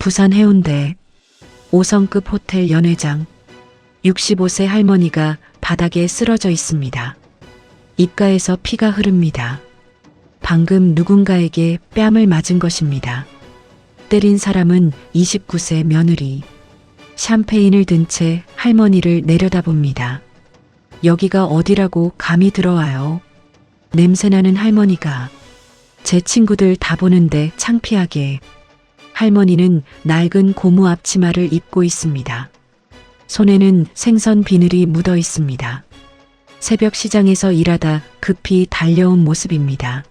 부산 해운대 5성급 호텔 연회장. 65세 할머니가 바닥에 쓰러져 있습니다. 입가에서 피가 흐릅니다. 방금 누군가에게 뺨을 맞은 것입니다. 때린 사람은 29세 며느리. 샴페인을 든 채 할머니를 내려다봅니다. 여기가 어디라고 감히 들어와요. 냄새나는 할머니가. 제 친구들 다 보는데 창피하게. 할머니는 낡은 고무 앞치마를 입고 있습니다. 손에는 생선 비늘이 묻어 있습니다. 새벽 시장에서 일하다 급히 달려온 모습입니다.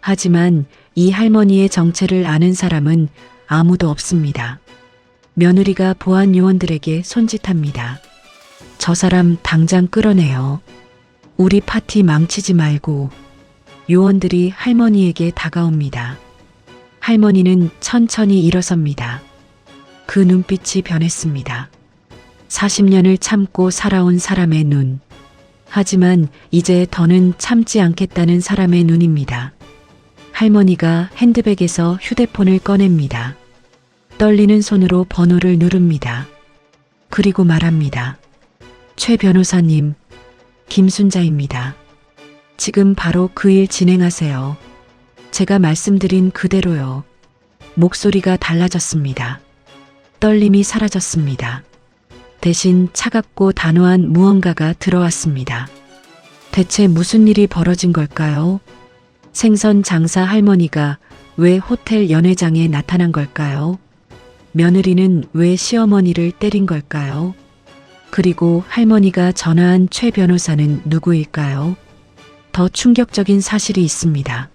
하지만 이 할머니의 정체를 아는 사람은 아무도 없습니다. 며느리가 보안 요원들에게 손짓합니다. 저 사람 당장 끌어내요. 우리 파티 망치지 말고. 요원들이 할머니에게 다가옵니다. 할머니는 천천히 일어섭니다. 그 눈빛이 변했습니다. 40년을 참고 살아온 사람의 눈. 하지만 이제 더는 참지 않겠다는 사람의 눈입니다. 할머니가 핸드백에서 휴대폰을 꺼냅니다. 떨리는 손으로 번호를 누릅니다. 그리고 말합니다. 최 변호사님, 김순자입니다. 지금 바로 그 일 진행하세요. 제가 말씀드린 그대로요. 목소리가 달라졌습니다. 떨림이 사라졌습니다. 대신 차갑고 단호한 무언가가 들어왔습니다. 대체 무슨 일이 벌어진 걸까요? 생선 장사 할머니가 왜 호텔 연회장에 나타난 걸까요? 며느리는 왜 시어머니를 때린 걸까요? 그리고 할머니가 전화한 최 변호사는 누구일까요? 더 충격적인 사실이 있습니다.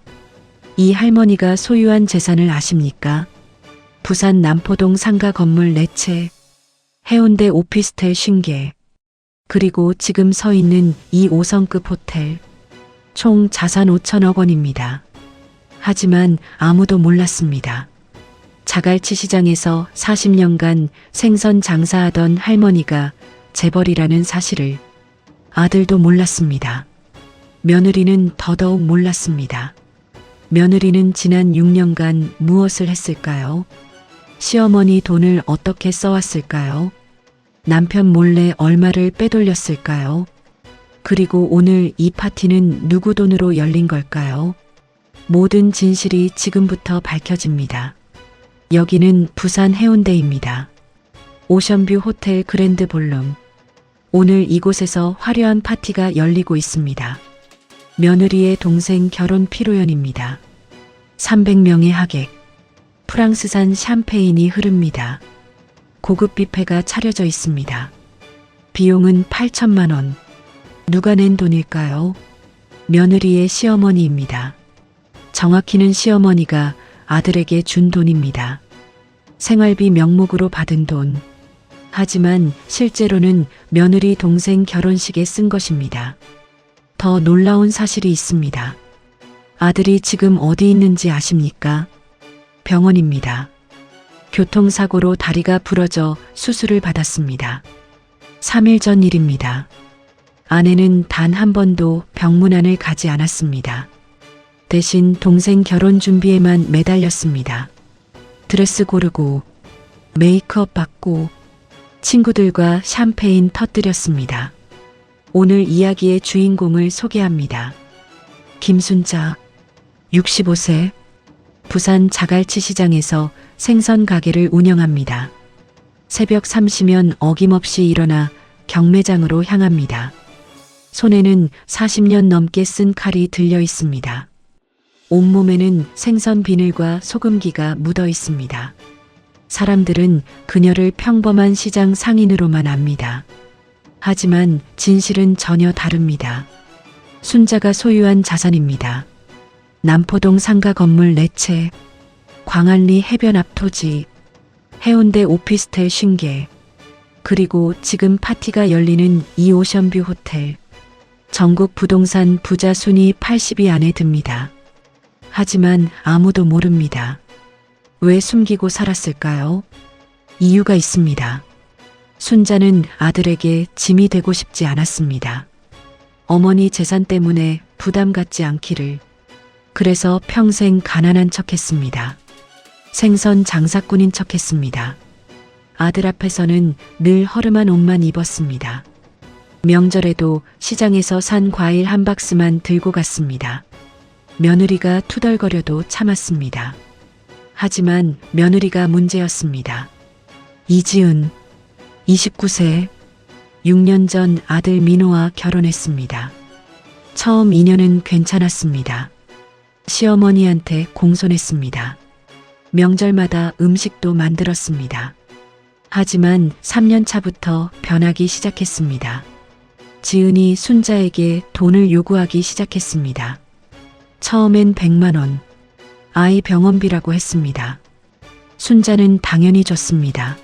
이 할머니가 소유한 재산을 아십니까? 부산 남포동 상가 건물 4채, 해운대 오피스텔 50개, 그리고 지금 서 있는 이 5성급 호텔. 총 자산 5천억 원입니다. 하지만 아무도 몰랐습니다. 자갈치 시장에서 40년간 생선 장사하던 할머니가 재벌이라는 사실을 아들도 몰랐습니다. 며느리는 더더욱 몰랐습니다. 며느리는 지난 6년간 무엇을 했을까요? 시어머니 돈을 어떻게 써왔을까요? 남편 몰래 얼마를 빼돌렸을까요? 그리고 오늘 이 파티는 누구 돈으로 열린 걸까요? 모든 진실이 지금부터 밝혀집니다. 여기는 부산 해운대입니다. 오션뷰 호텔 그랜드 볼룸. 오늘 이곳에서 화려한 파티가 열리고 있습니다. 며느리의 동생 결혼 피로연입니다. 300명의 하객. 프랑스산 샴페인이 흐릅니다. 고급 뷔페가 차려져 있습니다. 비용은 8천만 원. 누가 낸 돈일까요? 며느리의 시어머니입니다. 정확히는 시어머니가 아들에게 준 돈입니다. 생활비 명목으로 받은 돈. 하지만 실제로는 며느리 동생 결혼식에 쓴 것입니다. 더 놀라운 사실이 있습니다. 아들이 지금 어디 있는지 아십니까? 병원입니다. 교통사고로 다리가 부러져 수술을 받았습니다. 3일 전 일입니다. 아내는 단 한 번도 병문안을 가지 않았습니다. 대신 동생 결혼 준비에만 매달렸습니다. 드레스 고르고, 메이크업 받고, 친구들과 샴페인 터뜨렸습니다. 오늘 이야기의 주인공을 소개합니다. 김순자, 65세, 부산 자갈치 시장에서 생선 가게를 운영합니다. 새벽 3시면 어김없이 일어나 경매장으로 향합니다. 손에는 40년 넘게 쓴 칼이 들려 있습니다. 온몸에는 생선 비늘과 소금기가 묻어 있습니다. 사람들은 그녀를 평범한 시장 상인으로만 압니다. 하지만 진실은 전혀 다릅니다. 순자가 소유한 자산입니다. 남포동 상가 건물 4채, 광안리 해변 앞 토지, 해운대 오피스텔 50개, 그리고 지금 파티가 열리는 이 오션뷰 호텔. 전국 부동산 부자 순위 80위 안에 듭니다. 하지만 아무도 모릅니다. 왜 숨기고 살았을까요? 이유가 있습니다. 순자는 아들에게 짐이 되고 싶지 않았습니다. 어머니 재산 때문에 부담 갖지 않기를. 그래서 평생 가난한 척했습니다. 생선 장사꾼인 척했습니다. 아들 앞에서는 늘 허름한 옷만 입었습니다. 명절에도 시장에서 산 과일 한 박스만 들고 갔습니다. 며느리가 투덜거려도 참았습니다. 하지만 며느리가 문제였습니다. 이지은, 29세, 6년 전 아들 민호와 결혼했습니다. 처음 인연은 괜찮았습니다. 시어머니한테 공손했습니다. 명절마다 음식도 만들었습니다. 하지만 3년 차부터 변하기 시작했습니다. 지은이 순자에게 돈을 요구하기 시작했습니다. 처음엔 100만 원, 아이 병원비라고 했습니다. 순자는 당연히 줬습니다.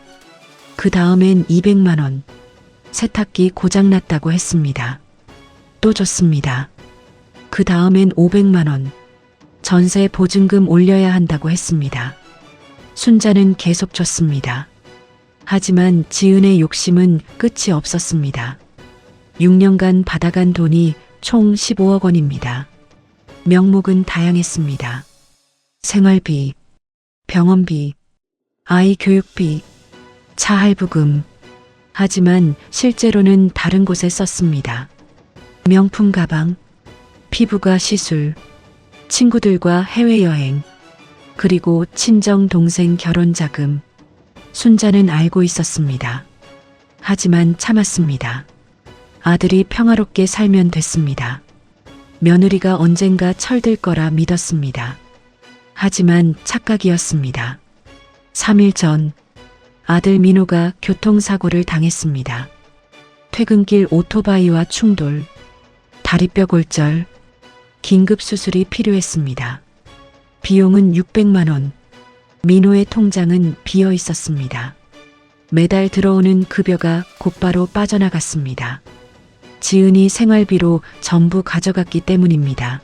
그 다음엔 200만 원, 세탁기 고장났다고 했습니다. 또 줬습니다. 그 다음엔 500만 원, 전세 보증금 올려야 한다고 했습니다. 순자는 계속 줬습니다. 하지만 지은의 욕심은 끝이 없었습니다. 6년간 받아간 돈이 총 15억 원입니다. 명목은 다양했습니다. 생활비, 병원비, 아이 교육비, 차 할부금. 하지만 실제로는 다른 곳에 썼습니다. 명품 가방, 피부과 시술, 친구들과 해외여행, 그리고 친정 동생 결혼 자금. 순자는 알고 있었습니다. 하지만 참았습니다. 아들이 평화롭게 살면 됐습니다. 며느리가 언젠가 철들 거라 믿었습니다. 하지만 착각이었습니다. 3일 전 아들 민호가 교통사고를 당했습니다. 퇴근길 오토바이와 충돌, 다리뼈 골절, 긴급 수술이 필요했습니다. 비용은 600만 원. 민호의 통장은 비어 있었습니다. 매달 들어오는 급여가 곧바로 빠져나갔습니다. 지은이 생활비로 전부 가져갔기 때문입니다.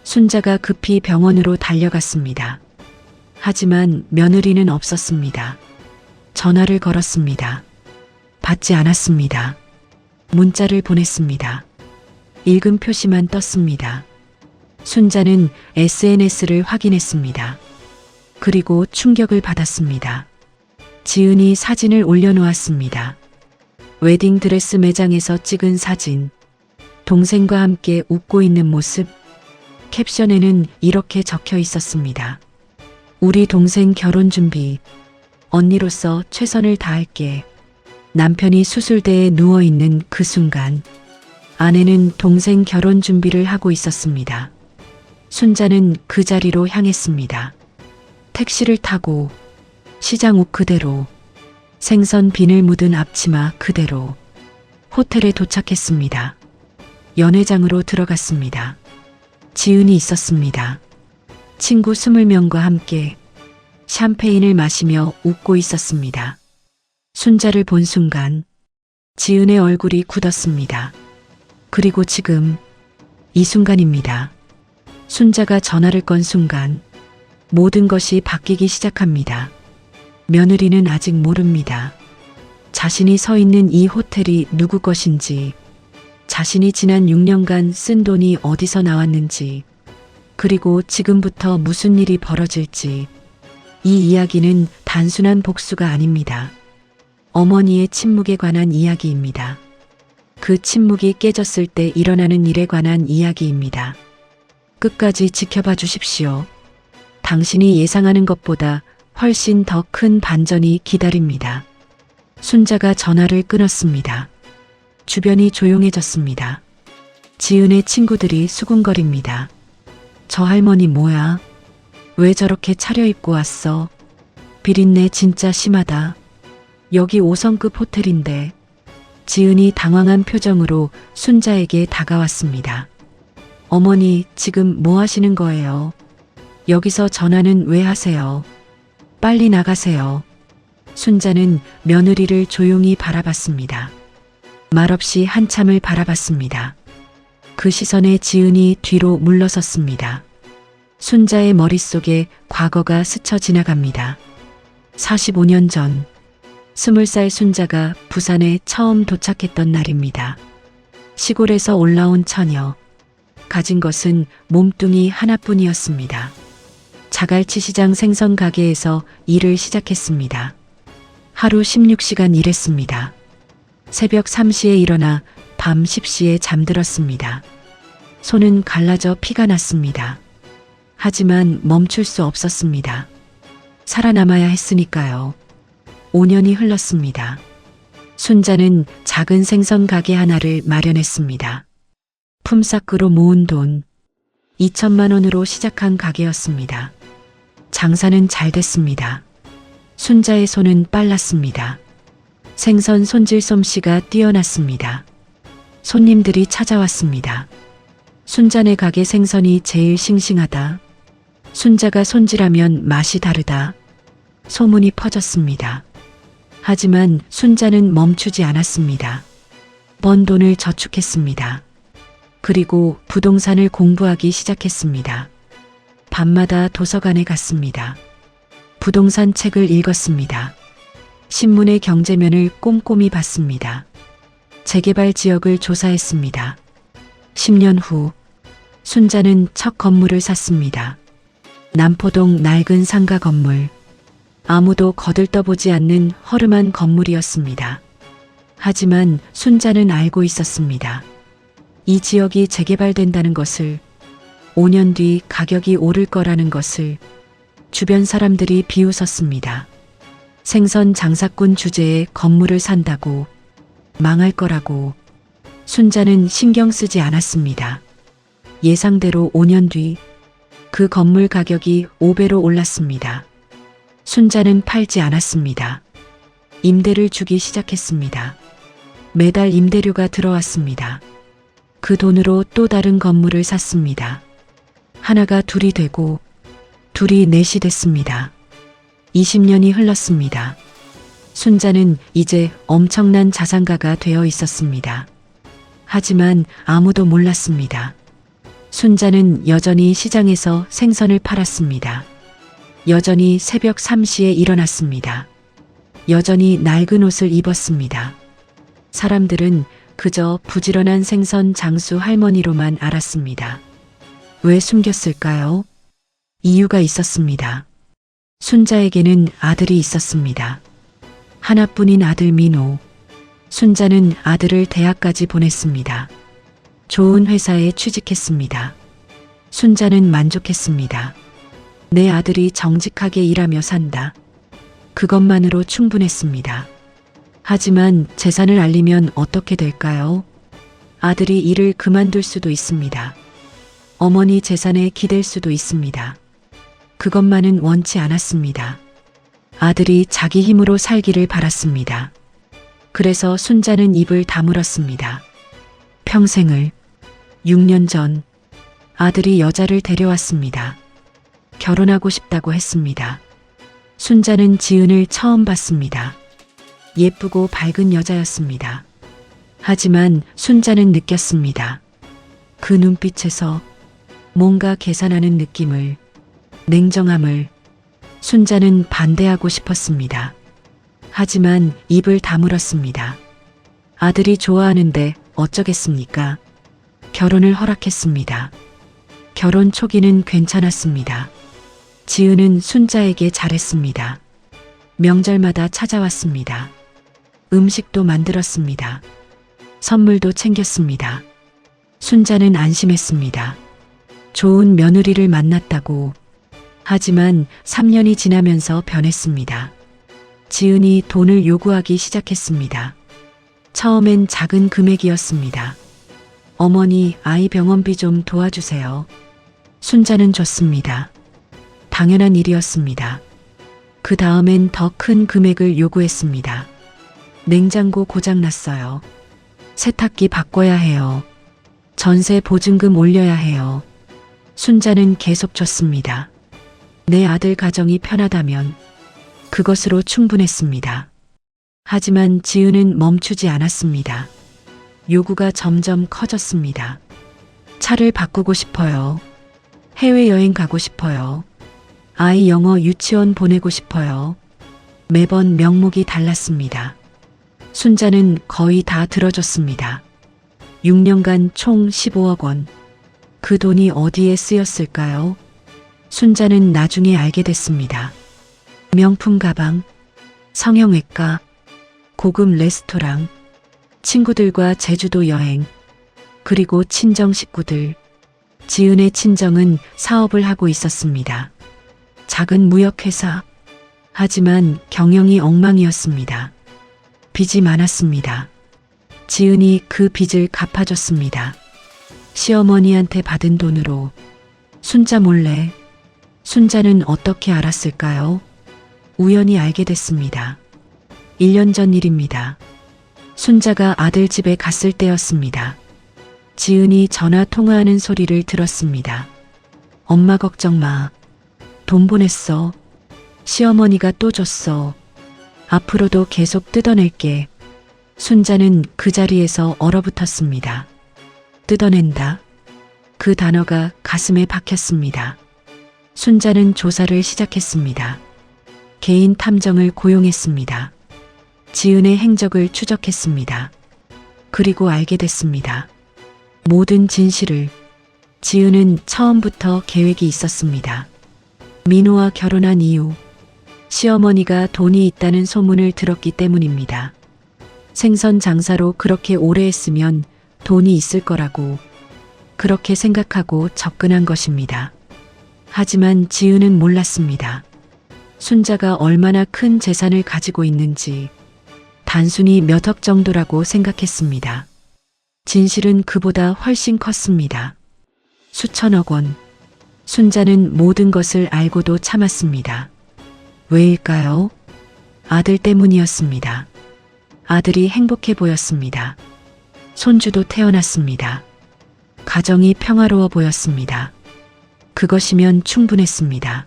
순자가 급히 병원으로 달려갔습니다. 하지만 며느리는 없었습니다. 전화를 걸었습니다. 받지 않았습니다. 문자를 보냈습니다. 읽은 표시만 떴습니다. 순자는 SNS를 확인했습니다. 그리고 충격을 받았습니다. 지은이 사진을 올려놓았습니다. 웨딩드레스 매장에서 찍은 사진, 동생과 함께 웃고 있는 모습. 캡션에는 이렇게 적혀 있었습니다. 우리 동생 결혼 준비, 언니로서 최선을 다할게. 남편이 수술대에 누워있는 그 순간, 아내는 동생 결혼 준비를 하고 있었습니다. 순자는 그 자리로 향했습니다. 택시를 타고, 시장 옷 그대로, 생선 비늘 묻은 앞치마 그대로, 호텔에 도착했습니다. 연회장으로 들어갔습니다. 지은이 있었습니다. 친구 20명과 함께 샴페인을 마시며 웃고 있었습니다. 순자를 본 순간 지은의 얼굴이 굳었습니다. 그리고 지금 이 순간입니다. 순자가 전화를 건 순간 모든 것이 바뀌기 시작합니다. 며느리는 아직 모릅니다. 자신이 서 있는 이 호텔이 누구 것인지, 자신이 지난 6년간 쓴 돈이 어디서 나왔는지, 그리고 지금부터 무슨 일이 벌어질지. 이 이야기는 단순한 복수가 아닙니다. 어머니의 침묵에 관한 이야기입니다. 그 침묵이 깨졌을 때 일어나는 일에 관한 이야기입니다. 끝까지 지켜봐 주십시오. 당신이 예상하는 것보다 훨씬 더 큰 반전이 기다립니다. 순자가 전화를 끊었습니다. 주변이 조용해졌습니다. 지은의 친구들이 수군거립니다. 저 할머니 뭐야? 왜 저렇게 차려입고 왔어? 비린내 진짜 심하다. 여기 5성급 호텔인데. 지은이 당황한 표정으로 순자에게 다가왔습니다. 어머니, 지금 뭐 하시는 거예요? 여기서 전화는 왜 하세요? 빨리 나가세요. 순자는 며느리를 조용히 바라봤습니다. 말없이 한참을 바라봤습니다. 그 시선에 지은이 뒤로 물러섰습니다. 순자의 머릿속에 과거가 스쳐 지나갑니다. 45년 전, 20살 순자가 부산에 처음 도착했던 날입니다. 시골에서 올라온 처녀. 가진 것은 몸뚱이 하나뿐이었습니다. 자갈치 시장 생선 가게에서 일을 시작했습니다. 하루 16시간 일했습니다. 새벽 3시에 일어나 밤 10시에 잠들었습니다. 손은 갈라져 피가 났습니다. 하지만 멈출 수 없었습니다. 살아남아야 했으니까요. 5년이 흘렀습니다. 순자는 작은 생선 가게 하나를 마련했습니다. 품삯으로 모은 돈 2천만 원으로 시작한 가게였습니다. 장사는 잘 됐습니다. 순자의 손은 빨랐습니다. 생선 손질 솜씨가 뛰어났습니다. 손님들이 찾아왔습니다. 순자네 가게 생선이 제일 싱싱하다. 순자가 손질하면 맛이 다르다. 소문이 퍼졌습니다. 하지만 순자는 멈추지 않았습니다. 번 돈을 저축했습니다. 그리고 부동산을 공부하기 시작했습니다. 밤마다 도서관에 갔습니다. 부동산 책을 읽었습니다. 신문의 경제면을 꼼꼼히 봤습니다. 재개발 지역을 조사했습니다. 10년 후 순자는 첫 건물을 샀습니다. 남포동 낡은 상가 건물. 아무도 거들떠보지 않는 허름한 건물이었습니다. 하지만 순자는 알고 있었습니다. 이 지역이 재개발된다는 것을, 5년 뒤 가격이 오를 거라는 것을. 주변 사람들이 비웃었습니다. 생선 장사꾼 주제에 건물을 산다고, 망할 거라고. 순자는 신경 쓰지 않았습니다. 예상대로 5년 뒤 그 건물 가격이 5배로 올랐습니다. 순자는 팔지 않았습니다. 임대를 주기 시작했습니다. 매달 임대료가 들어왔습니다. 그 돈으로 또 다른 건물을 샀습니다. 하나가 둘이 되고 둘이 넷이 됐습니다. 20년이 흘렀습니다. 순자는 이제 엄청난 자산가가 되어 있었습니다. 하지만 아무도 몰랐습니다. 순자는 여전히 시장에서 생선을 팔았습니다. 여전히 새벽 3시에 일어났습니다. 여전히 낡은 옷을 입었습니다. 사람들은 그저 부지런한 생선 장수 할머니로만 알았습니다. 왜 숨겼을까요? 이유가 있었습니다. 순자에게는 아들이 있었습니다. 하나뿐인 아들 민호. 순자는 아들을 대학까지 보냈습니다. 좋은 회사에 취직했습니다. 순자는 만족했습니다. 내 아들이 정직하게 일하며 산다. 그것만으로 충분했습니다. 하지만 재산을 알리면 어떻게 될까요? 아들이 일을 그만둘 수도 있습니다. 어머니 재산에 기댈 수도 있습니다. 그것만은 원치 않았습니다. 아들이 자기 힘으로 살기를 바랐습니다. 그래서 순자는 입을 다물었습니다. 평생을. 6년 전 아들이 여자를 데려왔습니다. 결혼하고 싶다고 했습니다. 순자는 지은을 처음 봤습니다. 예쁘고 밝은 여자였습니다. 하지만 순자는 느꼈습니다. 그 눈빛에서 뭔가 계산하는 느낌을, 냉정함을. 순자는 반대하고 싶었습니다. 하지만 입을 다물었습니다. 아들이 좋아하는데 어쩌겠습니까? 결혼을 허락했습니다. 결혼 초기는 괜찮았습니다. 지은은 순자에게 잘했습니다. 명절마다 찾아왔습니다. 음식도 만들었습니다. 선물도 챙겼습니다. 순자는 안심했습니다. 좋은 며느리를 만났다고. 하지만 3년이 지나면서 변했습니다. 지은이 돈을 요구하기 시작했습니다. 처음엔 작은 금액이었습니다. 어머니, 아이 병원비 좀 도와주세요. 순자는 줬습니다. 당연한 일이었습니다. 그 다음엔 더 큰 금액을 요구했습니다. 냉장고 고장났어요. 세탁기 바꿔야 해요. 전세 보증금 올려야 해요. 순자는 계속 줬습니다. 내 아들 가정이 편하다면 그것으로 충분했습니다. 하지만 지은은 멈추지 않았습니다. 요구가 점점 커졌습니다. 차를 바꾸고 싶어요. 해외여행 가고 싶어요. 아이 영어 유치원 보내고 싶어요. 매번 명목이 달랐습니다. 순자는 거의 다 들어줬습니다. 6년간 총 15억 원. 그 돈이 어디에 쓰였을까요? 순자는 나중에 알게 됐습니다. 명품 가방, 성형외과, 고급 레스토랑, 친구들과 제주도 여행, 그리고 친정 식구들. 지은의 친정은 사업을 하고 있었습니다. 작은 무역회사. 하지만 경영이 엉망이었습니다. 빚이 많았습니다. 지은이 그 빚을 갚아줬습니다. 시어머니한테 받은 돈으로 순자 몰래. 순자는 어떻게 알았을까요? 우연히 알게 됐습니다. 1년 전 일입니다. 순자가 아들 집에 갔을 때였습니다. 지은이 전화 통화하는 소리를 들었습니다. 엄마 걱정 마. 돈 보냈어. 시어머니가 또 줬어. 앞으로도 계속 뜯어낼게. 순자는 그 자리에서 얼어붙었습니다. 뜯어낸다. 그 단어가 가슴에 박혔습니다. 순자는 조사를 시작했습니다. 개인 탐정을 고용했습니다. 지은의 행적을 추적했습니다. 그리고 알게 됐습니다. 모든 진실을. 지은은 처음부터 계획이 있었습니다. 민호와 결혼한 이유, 시어머니가 돈이 있다는 소문을 들었기 때문입니다. 생선 장사로 그렇게 오래 했으면 돈이 있을 거라고 그렇게 생각하고 접근한 것입니다. 하지만 지은은 몰랐습니다. 순자가 얼마나 큰 재산을 가지고 있는지. 단순히 몇 억 정도라고 생각했습니다. 진실은 그보다 훨씬 컸습니다. 수천억 원. 순자는 모든 것을 알고도 참았습니다. 왜일까요? 아들 때문이었습니다. 아들이 행복해 보였습니다. 손주도 태어났습니다. 가정이 평화로워 보였습니다. 그것이면 충분했습니다.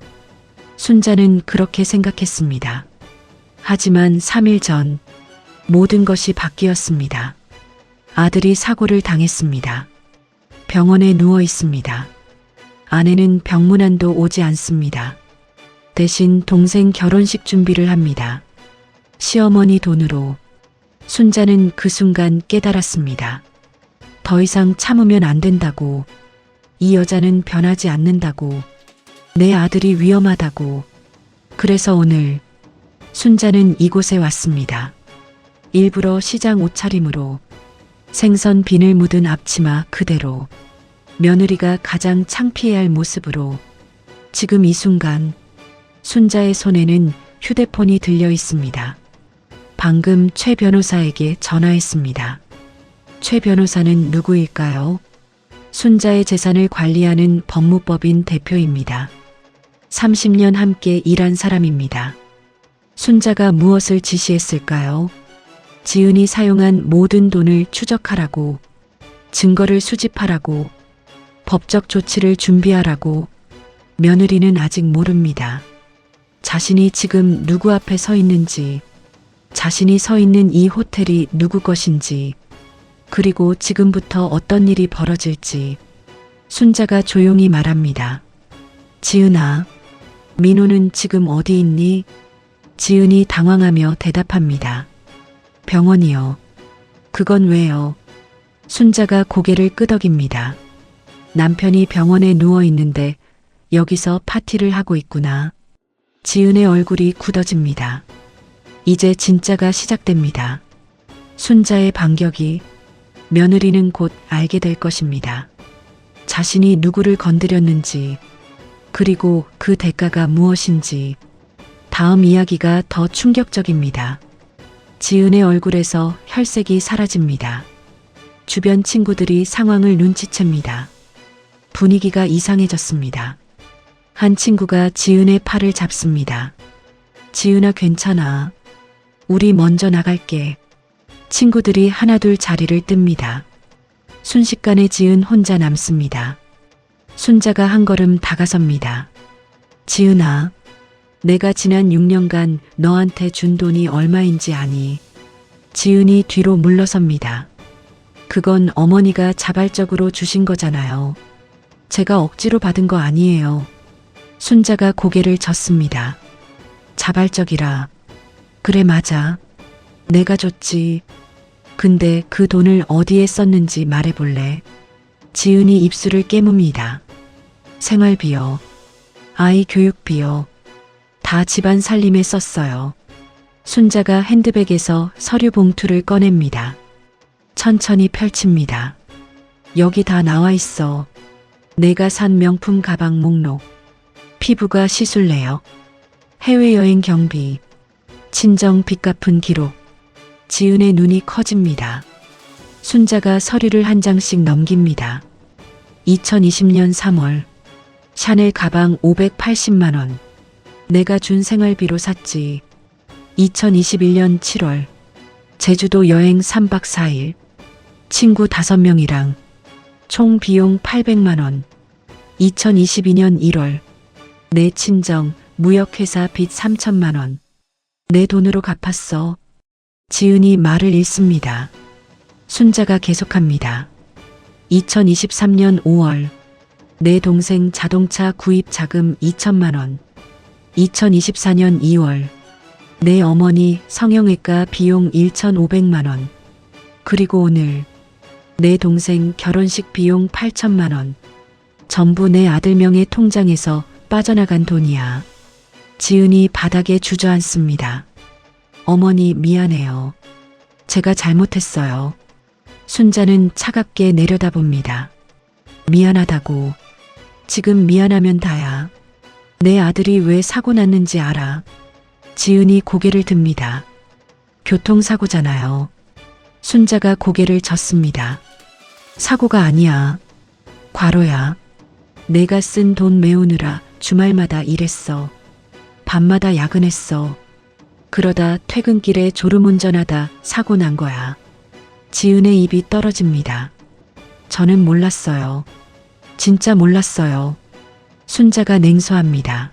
순자는 그렇게 생각했습니다. 하지만 3일 전 모든 것이 바뀌었습니다. 아들이 사고를 당했습니다. 병원에 누워 있습니다. 아내는 병문안도 오지 않습니다. 대신 동생 결혼식 준비를 합니다. 시어머니 돈으로. 순자는 그 순간 깨달았습니다. 더 이상 참으면 안 된다고. 이 여자는 변하지 않는다고. 내 아들이 위험하다고. 그래서 오늘 순자는 이곳에 왔습니다. 일부러 시장 옷차림으로. 생선 비늘 묻은 앞치마 그대로. 며느리가 가장 창피해야 할 모습으로. 지금 이 순간 순자의 손에는 휴대폰이 들려 있습니다. 방금 최 변호사에게 전화했습니다. 최 변호사는 누구일까요? 순자의 재산을 관리하는 법무법인 대표입니다. 30년 함께 일한 사람입니다. 순자가 무엇을 지시했을까요? 지은이 사용한 모든 돈을 추적하라고, 증거를 수집하라고, 법적 조치를 준비하라고. 며느리는 아직 모릅니다. 자신이 지금 누구 앞에 서 있는지, 자신이 서 있는 이 호텔이 누구 것인지, 그리고 지금부터 어떤 일이 벌어질지. 순자가 조용히 말합니다. 지은아, 민호는 지금 어디 있니? 지은이 당황하며 대답합니다. 병원이요. 그건 왜요? 순자가 고개를 끄덕입니다. 남편이 병원에 누워 있는데 여기서 파티를 하고 있구나. 지은의 얼굴이 굳어집니다. 이제 진짜가 시작됩니다. 순자의 반격이. 며느리는 곧 알게 될 것입니다. 자신이 누구를 건드렸는지, 그리고 그 대가가 무엇인지. 다음 이야기가 더 충격적입니다. 지은의 얼굴에서 혈색이 사라집니다. 주변 친구들이 상황을 눈치챕니다. 분위기가 이상해졌습니다. 한 친구가 지은의 팔을 잡습니다. 지은아, 괜찮아. 우리 먼저 나갈게. 친구들이 하나둘 자리를 뜹니다. 순식간에 지은 혼자 남습니다. 순자가 한 걸음 다가섭니다. 지은아, 내가 지난 6년간 너한테 준 돈이 얼마인지 아니? 지은이 뒤로 물러섭니다. 그건 어머니가 자발적으로 주신 거잖아요. 제가 억지로 받은 거 아니에요. 순자가 고개를 젓습니다. 자발적이라. 그래, 맞아. 내가 줬지. 근데 그 돈을 어디에 썼는지 말해볼래? 지은이 입술을 깨뭅니다. 생활비요. 아이 교육비요. 다 집안 살림에 썼어요. 순자가 핸드백에서 서류 봉투를 꺼냅니다. 천천히 펼칩니다. 여기 다 나와 있어. 내가 산 명품 가방 목록. 피부가 시술래요. 해외여행 경비. 친정 빚 갚은 기록. 지은의 눈이 커집니다. 순자가 서류를 한 장씩 넘깁니다. 2020년 3월. 샤넬 가방 580만 원. 내가 준 생활비로 샀지. 2021년 7월. 제주도 여행 3박 4일. 친구 5명이랑. 총 비용 800만 원. 2022년 1월. 내 친정 무역회사 빚 3천만 원. 내 돈으로 갚았어. 지은이 말을 잃습니다. 순자가 계속합니다. 2023년 5월. 내 동생 자동차 구입 자금 2천만 원. 2024년 2월. 내 어머니 성형외과 비용 1,500만 원. 그리고 오늘. 내 동생 결혼식 비용 8천만 원. 전부 내 아들 명의 통장에서 빠져나간 돈이야. 지은이 바닥에 주저앉습니다. 어머니 미안해요. 제가 잘못했어요. 순자는 차갑게 내려다봅니다. 미안하다고. 지금 미안하면 다야. 내 아들이 왜 사고 났는지 알아. 지은이 고개를 듭니다. 교통사고잖아요. 순자가 고개를 젓습니다. 사고가 아니야. 과로야. 내가 쓴 돈 메우느라 주말마다 일했어. 밤마다 야근했어. 그러다 퇴근길에 졸음운전하다 사고 난 거야. 지은의 입이 떨어집니다. 저는 몰랐어요. 진짜 몰랐어요. 순자가 냉소합니다.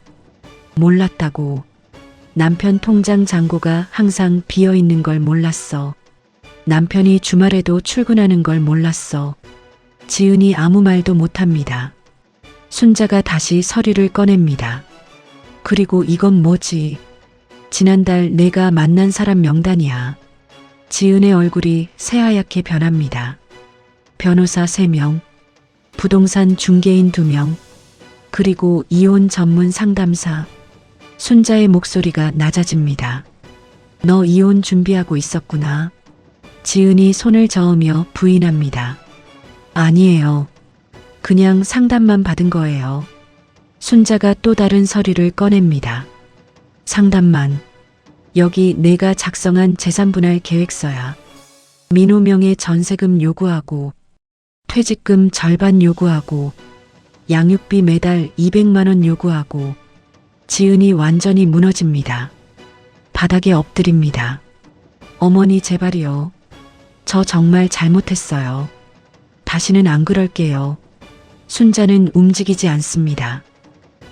몰랐다고. 남편 통장 잔고가 항상 비어 있는 걸 몰랐어. 남편이 주말에도 출근하는 걸 몰랐어. 지은이 아무 말도 못합니다. 순자가 다시 서류를 꺼냅니다. 그리고 이건 뭐지? 지난달 내가 만난 사람 명단이야. 지은의 얼굴이 새하얗게 변합니다. 변호사 3명, 부동산 중개인 2명, 그리고 이혼 전문 상담사. 순자의 목소리가 낮아집니다. 너 이혼 준비하고 있었구나. 지은이 손을 저으며 부인합니다. 아니에요. 그냥 상담만 받은 거예요. 순자가 또 다른 서류를 꺼냅니다. 상담만. 여기 내가 작성한 재산분할 계획서야. 민호 명의 전세금 요구하고 퇴직금 절반 요구하고 양육비 매달 200만 원 요구하고. 지은이 완전히 무너집니다. 바닥에 엎드립니다. 어머니 제발이요. 저 정말 잘못했어요. 다시는 안 그럴게요. 순자는 움직이지 않습니다.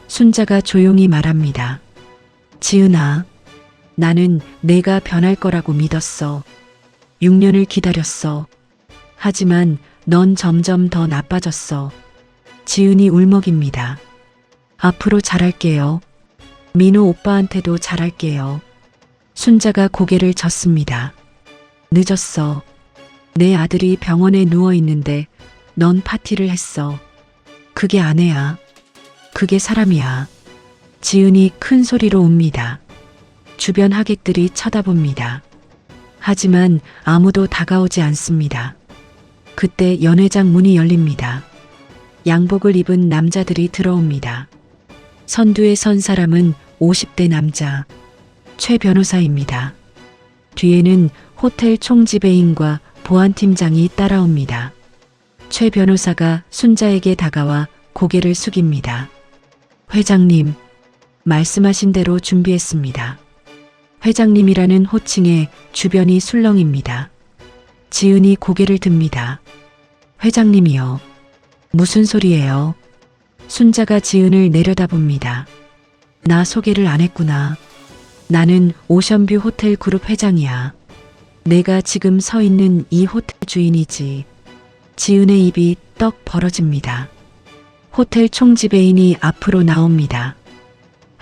순자가 조용히 말합니다. 지은아, 나는 내가 변할 거라고 믿었어. 6년을 기다렸어. 하지만 넌 점점 더 나빠졌어. 지은이 울먹입니다. 앞으로 잘할게요. 민호 오빠한테도 잘할게요. 순자가 고개를 젓습니다. 늦었어. 내 아들이 병원에 누워 있는데 넌 파티를 했어. 그게 아내야. 그게 사람이야. 지은이 큰 소리로 웁니다. 주변 하객들이 쳐다봅니다. 하지만 아무도 다가오지 않습니다. 그때 연회장 문이 열립니다. 양복을 입은 남자들이 들어옵니다. 선두에 선 사람은 50대 남자, 최 변호사입니다. 뒤에는 호텔 총지배인과 보안팀장이 따라옵니다. 최 변호사가 순자에게 다가와 고개를 숙입니다. 회장님, 말씀하신 대로 준비했습니다. 회장님이라는 호칭에 주변이 술렁입니다. 지은이 고개를 듭니다. 회장님이요. 무슨 소리예요? 순자가 지은을 내려다봅니다. 나 소개를 안 했구나. 나는 오션뷰 호텔 그룹 회장이야. 내가 지금 서 있는 이 호텔 주인이지. 지은의 입이 떡 벌어집니다. 호텔 총지배인이 앞으로 나옵니다.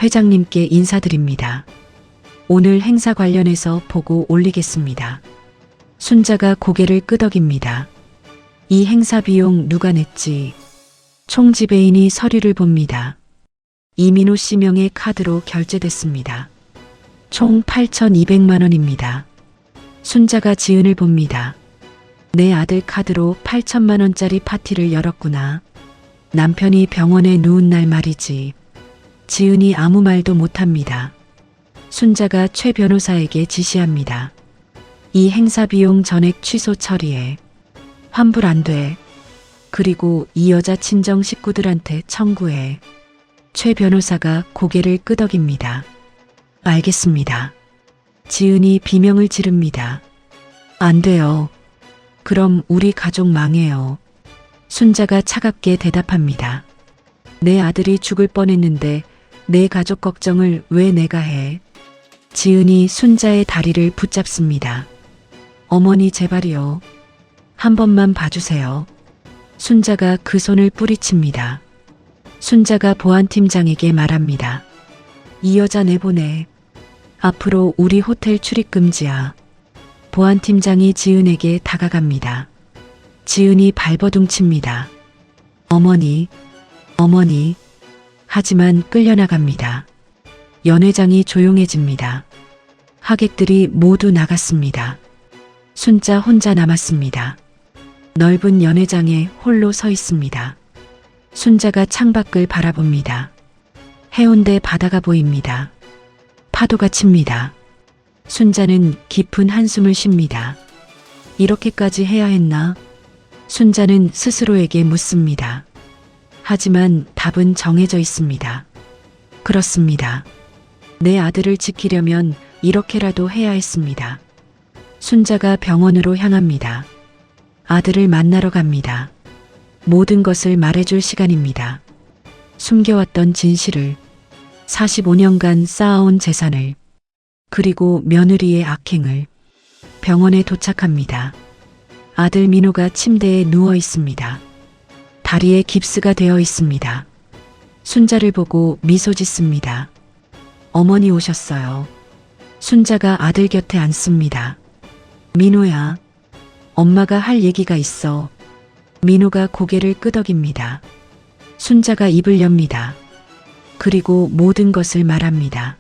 회장님께 인사드립니다. 오늘 행사 관련해서 보고 올리겠습니다. 순자가 고개를 끄덕입니다. 이 행사 비용 누가 냈지? 총지배인이 서류를 봅니다. 이민호 씨 명의 카드로 결제됐습니다. 총 8,200만 원입니다. 순자가 지은을 봅니다. 내 아들 카드로 8천만 원짜리 파티를 열었구나. 남편이 병원에 누운 날 말이지. 지은이 아무 말도 못합니다. 순자가 최 변호사에게 지시합니다. 이 행사 비용 전액 취소 처리해. 환불 안 돼. 그리고 이 여자 친정 식구들한테 청구해. 최 변호사가 고개를 끄덕입니다. 알겠습니다. 지은이 비명을 지릅니다. 안 돼요. 그럼 우리 가족 망해요. 순자가 차갑게 대답합니다. 내 아들이 죽을 뻔했는데 내 가족 걱정을 왜 내가 해? 지은이 순자의 다리를 붙잡습니다. 어머니 제발이요. 한 번만 봐주세요. 순자가 그 손을 뿌리칩니다. 순자가 보안팀장에게 말합니다. 이 여자 내보내. 앞으로 우리 호텔 출입 금지야. 보안팀장이 지은에게 다가갑니다. 지은이 발버둥칩니다. 어머니, 어머니. 하지만 끌려나갑니다. 연회장이 조용해집니다. 하객들이 모두 나갔습니다. 순자 혼자 남았습니다. 넓은 연회장에 홀로 서 있습니다. 순자가 창밖을 바라봅니다. 해운대 바다가 보입니다. 파도가 칩니다. 순자는 깊은 한숨을 쉽니다. 이렇게까지 해야 했나? 순자는 스스로에게 묻습니다. 하지만 답은 정해져 있습니다. 그렇습니다. 내 아들을 지키려면 이렇게라도 해야 했습니다. 순자가 병원으로 향합니다. 아들을 만나러 갑니다. 모든 것을 말해줄 시간입니다. 숨겨왔던 진실을, 45년간 쌓아온 재산을, 그리고 며느리의 악행을. 병원에 도착합니다. 아들 민호가 침대에 누워 있습니다. 다리에 깁스가 되어 있습니다. 순자를 보고 미소 짓습니다. 어머니 오셨어요. 순자가 아들 곁에 앉습니다. 민호야, 엄마가 할 얘기가 있어. 민호가 고개를 끄덕입니다. 순자가 입을 엽니다. 그리고 모든 것을 말합니다.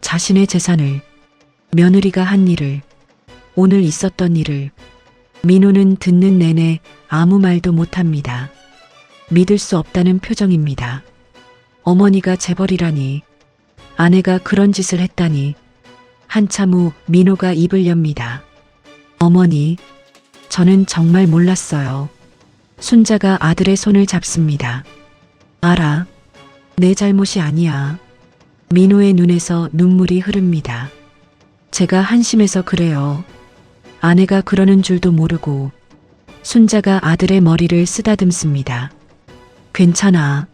자신의 재산을, 며느리가 한 일을, 오늘 있었던 일을. 민호는 듣는 내내 아무 말도 못합니다. 믿을 수 없다는 표정입니다. 어머니가 재벌이라니, 아내가 그런 짓을 했다니. 한참 후 민호가 입을 엽니다. 어머니, 저는 정말 몰랐어요. 순자가 아들의 손을 잡습니다. 알아. 내 잘못이 아니야. 민호의 눈에서 눈물이 흐릅니다. 제가 한심해서 그래요. 아내가 그러는 줄도 모르고. 순자가 아들의 머리를 쓰다듬습니다. 괜찮아.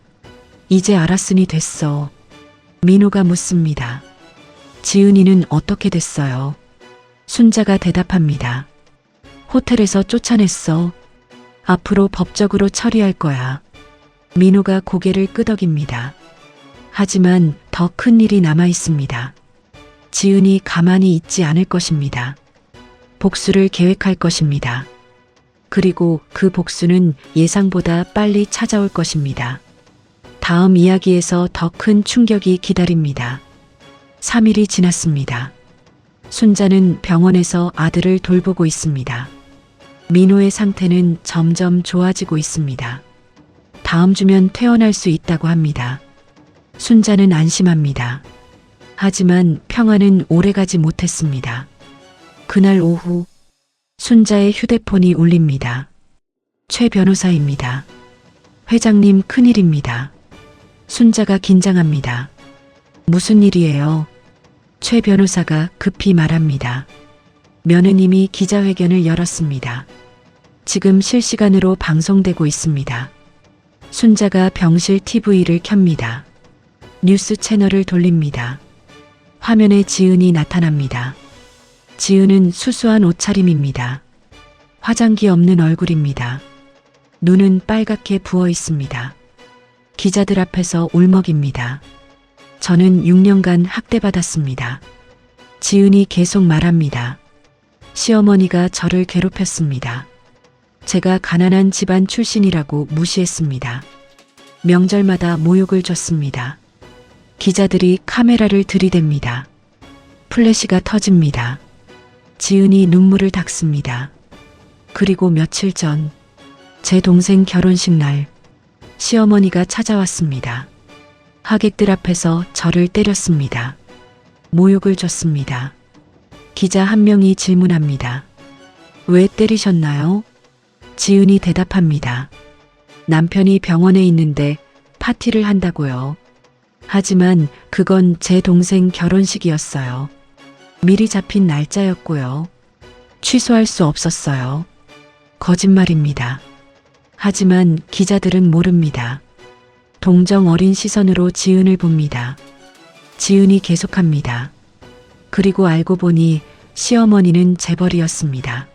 이제 알았으니 됐어. 민호가 묻습니다. 지은이는 어떻게 됐어요? 순자가 대답합니다. 호텔에서 쫓아냈어. 앞으로 법적으로 처리할 거야. 민호가 고개를 끄덕입니다. 하지만 더 큰 일이 남아 있습니다. 지은이 가만히 있지 않을 것입니다. 복수를 계획할 것입니다. 그리고 그 복수는 예상보다 빨리 찾아올 것입니다. 다음 이야기에서 더 큰 충격이 기다립니다. 3일이 지났습니다. 순자는 병원에서 아들을 돌보고 있습니다. 민호의 상태는 점점 좋아지고 있습니다. 다음 주면 퇴원할 수 있다고 합니다. 순자는 안심합니다. 하지만 평화는 오래가지 못했습니다. 그날 오후 순자의 휴대폰이 울립니다. 최 변호사입니다. 회장님 큰일입니다. 순자가 긴장합니다. 무슨 일이에요? 최 변호사가 급히 말합니다. 며느님이 기자회견을 열었습니다. 지금 실시간으로 방송되고 있습니다. 순자가 병실 TV를 켭니다. 뉴스 채널을 돌립니다. 화면에 지은이 나타납니다. 지은은 수수한 옷차림입니다. 화장기 없는 얼굴입니다. 눈은 빨갛게 부어 있습니다. 기자들 앞에서 울먹입니다. 저는 6년간 학대받았습니다. 지은이 계속 말합니다. 시어머니가 저를 괴롭혔습니다. 제가 가난한 집안 출신이라고 무시했습니다. 명절마다 모욕을 줬습니다. 기자들이 카메라를 들이댑니다. 플래시가 터집니다. 지은이 눈물을 닦습니다. 그리고 며칠 전 제 동생 결혼식 날 시어머니가 찾아왔습니다. 하객들 앞에서 저를 때렸습니다. 모욕을 줬습니다. 기자 한 명이 질문합니다. 왜 때리셨나요? 지은이 대답합니다. 남편이 병원에 있는데 파티를 한다고요. 하지만 그건 제 동생 결혼식이었어요. 미리 잡힌 날짜였고요. 취소할 수 없었어요. 거짓말입니다. 하지만 기자들은 모릅니다. 동정 어린 시선으로 지은을 봅니다. 지은이 계속합니다. 그리고 알고 보니 시어머니는 재벌이었습니다.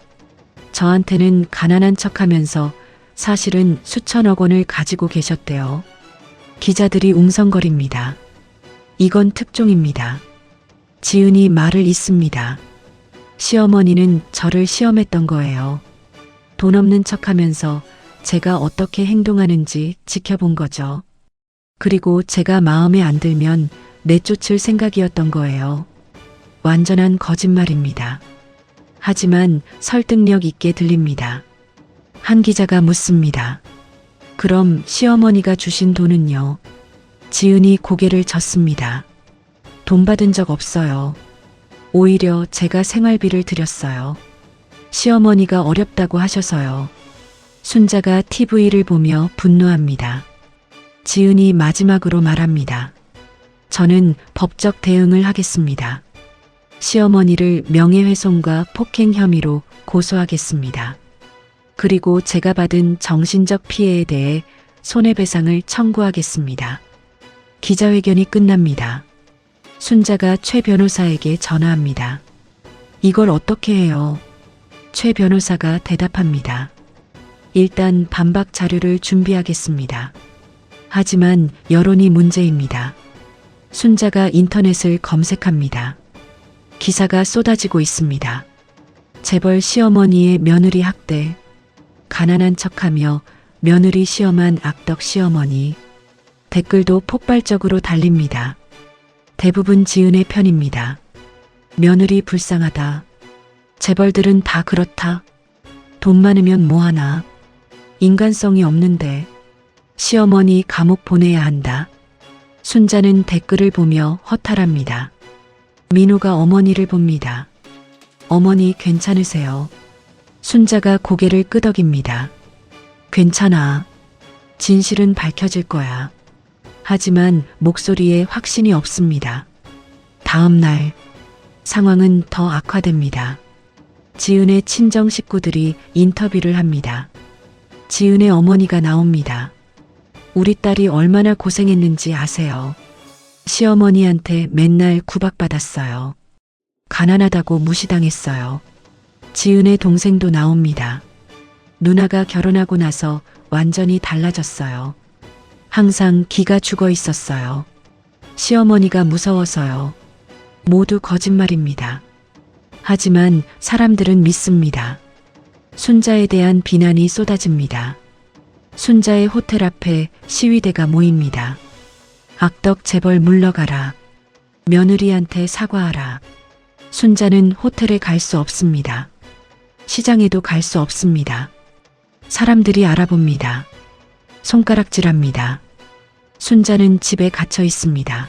저한테는 가난한 척하면서 사실은 수천억 원을 가지고 계셨대요. 기자들이 웅성거립니다. 이건 특종입니다. 지은이 말을 잇습니다. 시어머니는 저를 시험했던 거예요. 돈 없는 척하면서 제가 어떻게 행동하는지 지켜본 거죠. 그리고 제가 마음에 안 들면 내쫓을 생각이었던 거예요. 완전한 거짓말입니다. 하지만 설득력 있게 들립니다. 한 기자가 묻습니다. 그럼 시어머니가 주신 돈은요? 지은이 고개를 젓습니다. 돈 받은 적 없어요. 오히려 제가 생활비를 드렸어요. 시어머니가 어렵다고 하셔서요. 순자가 TV를 보며 분노합니다. 지은이 마지막으로 말합니다. 저는 법적 대응을 하겠습니다. 시어머니를 명예훼손과 폭행 혐의로 고소하겠습니다. 그리고 제가 받은 정신적 피해에 대해 손해배상을 청구하겠습니다. 기자회견이 끝납니다. 순자가 최 변호사에게 전화합니다. 이걸 어떻게 해요? 최 변호사가 대답합니다. 일단 반박 자료를 준비하겠습니다. 하지만 여론이 문제입니다. 순자가 인터넷을 검색합니다. 기사가 쏟아지고 있습니다. 재벌 시어머니의 며느리 학대, 가난한 척하며 며느리 시험한 악덕 시어머니, 댓글도 폭발적으로 달립니다. 대부분 지은의 편입니다. 며느리 불쌍하다. 재벌들은 다 그렇다. 돈 많으면 뭐하나. 인간성이 없는데. 시어머니 감옥 보내야 한다. 순자는 댓글을 보며 허탈합니다. 민호가 어머니를 봅니다. 어머니 괜찮으세요? 순자가 고개를 끄덕입니다. 괜찮아. 진실은 밝혀질 거야. 하지만 목소리에 확신이 없습니다. 다음 날 상황은 더 악화됩니다. 지은의 친정 식구들이 인터뷰를 합니다. 지은의 어머니가 나옵니다. 우리 딸이 얼마나 고생했는지 아세요? 시어머니한테 맨날 구박받았어요. 가난하다고 무시당했어요. 지은의 동생도 나옵니다. 누나가 결혼하고 나서 완전히 달라졌어요. 항상 기가 죽어 있었어요. 시어머니가 무서워서요. 모두 거짓말입니다. 하지만 사람들은 믿습니다. 순자에 대한 비난이 쏟아집니다. 순자의 호텔 앞에 시위대가 모입니다. 악덕 재벌 물러가라. 며느리한테 사과하라. 순자는 호텔에 갈 수 없습니다. 시장에도 갈 수 없습니다. 사람들이 알아봅니다. 손가락질합니다. 순자는 집에 갇혀 있습니다.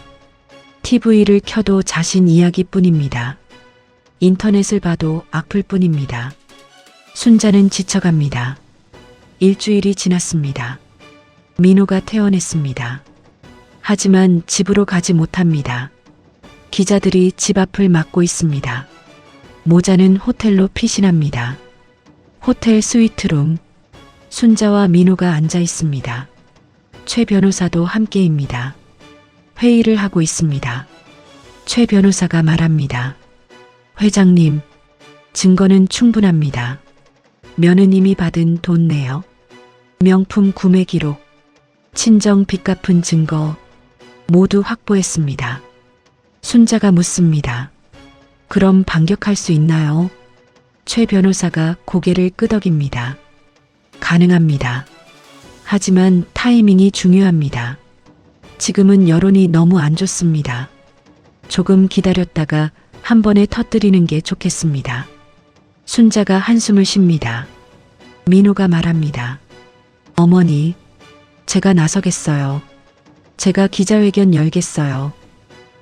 TV를 켜도 자신 이야기뿐입니다. 인터넷을 봐도 악플 뿐입니다. 순자는 지쳐갑니다. 일주일이 지났습니다. 민호가 퇴원했습니다. 하지만 집으로 가지 못합니다. 기자들이 집 앞을 막고 있습니다. 모자는 호텔로 피신합니다. 호텔 스위트룸. 순자와 민호가 앉아 있습니다. 최 변호사도 함께입니다. 회의를 하고 있습니다. 최 변호사가 말합니다. 회장님, 증거는 충분합니다. 며느님이 받은 돈 내역, 명품 구매 기록, 친정 빚 갚은 증거 모두 확보했습니다. 순자가 묻습니다. 그럼 반격할 수 있나요? 최 변호사가 고개를 끄덕입니다. 가능합니다. 하지만 타이밍이 중요합니다. 지금은 여론이 너무 안 좋습니다. 조금 기다렸다가 한 번에 터뜨리는 게 좋겠습니다. 순자가 한숨을 쉽니다. 민호가 말합니다. 어머니, 제가 나서겠어요. 제가 기자회견 열겠어요.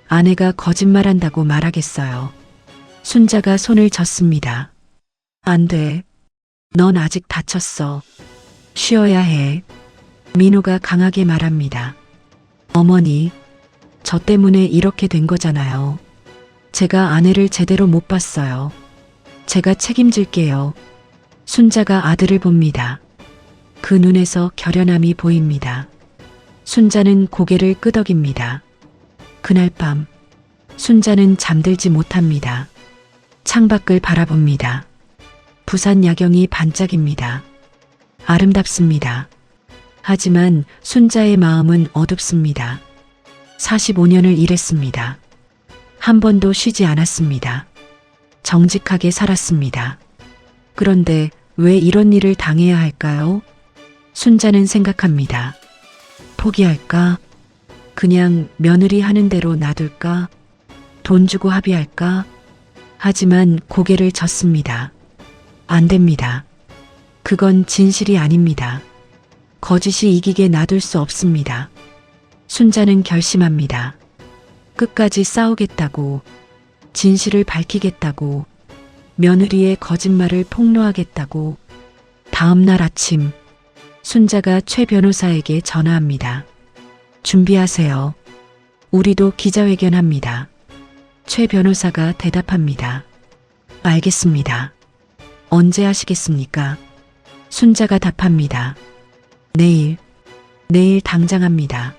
아내가 거짓말한다고 말하겠어요. 순자가 손을 젓습니다. 안 돼. 넌 아직 다쳤어. 쉬어야 해. 민호가 강하게 말합니다. 어머니, 저 때문에 이렇게 된 거잖아요. 제가 아내를 제대로 못 봤어요. 제가 책임질게요. 순자가 아들을 봅니다. 그 눈에서 결연함이 보입니다. 순자는 고개를 끄덕입니다. 그날 밤, 순자는 잠들지 못합니다. 창밖을 바라봅니다. 부산 야경이 반짝입니다. 아름답습니다. 하지만 순자의 마음은 어둡습니다. 45년을 일했습니다. 한 번도 쉬지 않았습니다. 정직하게 살았습니다. 그런데 왜 이런 일을 당해야 할까요? 순자는 생각합니다. 포기할까? 그냥 며느리 하는 대로 놔둘까? 돈 주고 합의할까? 하지만 고개를 젓습니다. 안 됩니다. 그건 진실이 아닙니다. 거짓이 이기게 놔둘 수 없습니다. 순자는 결심합니다. 끝까지 싸우겠다고, 진실을 밝히겠다고, 며느리의 거짓말을 폭로하겠다고. 다음 날 아침, 순자가 최 변호사에게 전화합니다. 준비하세요. 우리도 기자회견합니다. 최 변호사가 대답합니다. 알겠습니다. 언제 하시겠습니까? 순자가 답합니다. 내일 당장 합니다.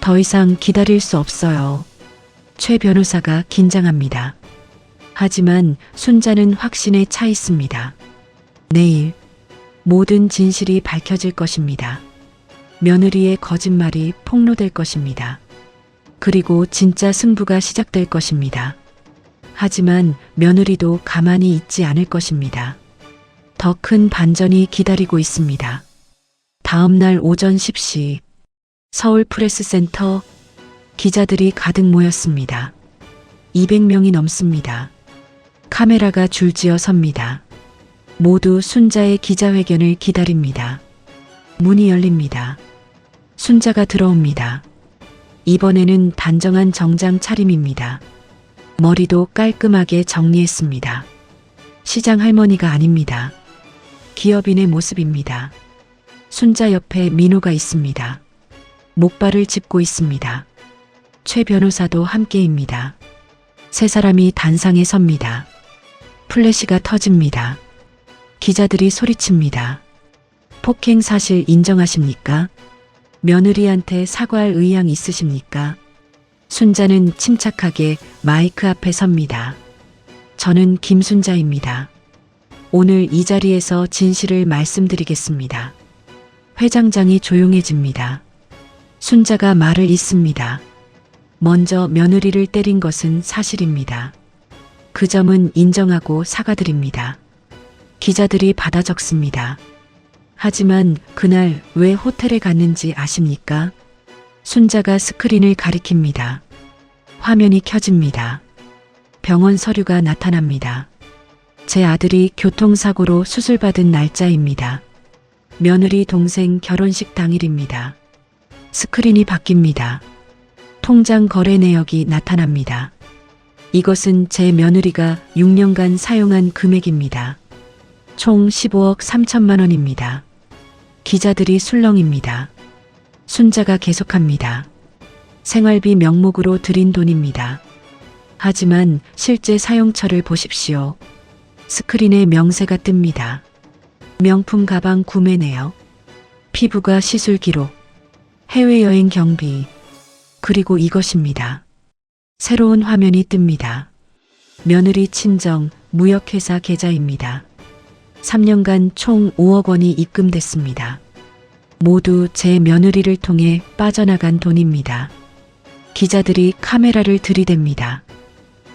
더 이상 기다릴 수 없어요. 최 변호사가 긴장합니다. 하지만 순자는 확신에 차 있습니다. 내일 모든 진실이 밝혀질 것입니다. 며느리의 거짓말이 폭로될 것입니다. 그리고 진짜 승부가 시작될 것입니다. 하지만 며느리도 가만히 있지 않을 것입니다. 더 큰 반전이 기다리고 있습니다. 다음 날 오전 10시 서울 프레스센터 기자들이 가득 모였습니다. 200명이 넘습니다. 카메라가 줄지어 섭니다. 모두 순자의 기자회견을 기다립니다. 문이 열립니다. 순자가 들어옵니다. 이번에는 단정한 정장 차림입니다. 머리도 깔끔하게 정리했습니다. 시장 할머니가 아닙니다. 기업인의 모습입니다. 순자 옆에 민호가 있습니다. 목발을 짚고 있습니다. 최 변호사도 함께입니다. 세 사람이 단상에 섭니다. 플래시가 터집니다. 기자들이 소리칩니다. 폭행 사실 인정하십니까? 며느리한테 사과할 의향 있으십니까? 순자는 침착하게 마이크 앞에 섭니다. 저는 김순자입니다. 오늘 이 자리에서 진실을 말씀드리겠습니다. 회장장이 조용해집니다. 순자가 말을 잇습니다. 먼저 며느리를 때린 것은 사실입니다. 그 점은 인정하고 사과드립니다. 기자들이 받아 적습니다. 하지만 그날 왜 호텔에 갔는지 아십니까? 순자가 스크린을 가리킵니다. 화면이 켜집니다. 병원 서류가 나타납니다. 제 아들이 교통사고로 수술받은 날짜입니다. 며느리 동생 결혼식 당일입니다. 스크린이 바뀝니다. 통장 거래 내역이 나타납니다. 이것은 제 며느리가 6년간 사용한 금액입니다. 총 15억 3천만 원입니다. 기자들이 술렁입니다. 순자가 계속합니다. 생활비 명목으로 들인 돈입니다. 하지만 실제 사용처를 보십시오. 스크린에 명세가 뜹니다. 명품 가방 구매 내역, 피부과 시술 기록, 해외여행 경비, 그리고 이것입니다. 새로운 화면이 뜹니다. 며느리 친정 무역회사 계좌입니다. 3년간 총 5억 원이 입금됐습니다. 모두 제 며느리를 통해 빠져나간 돈입니다. 기자들이 카메라를 들이댑니다.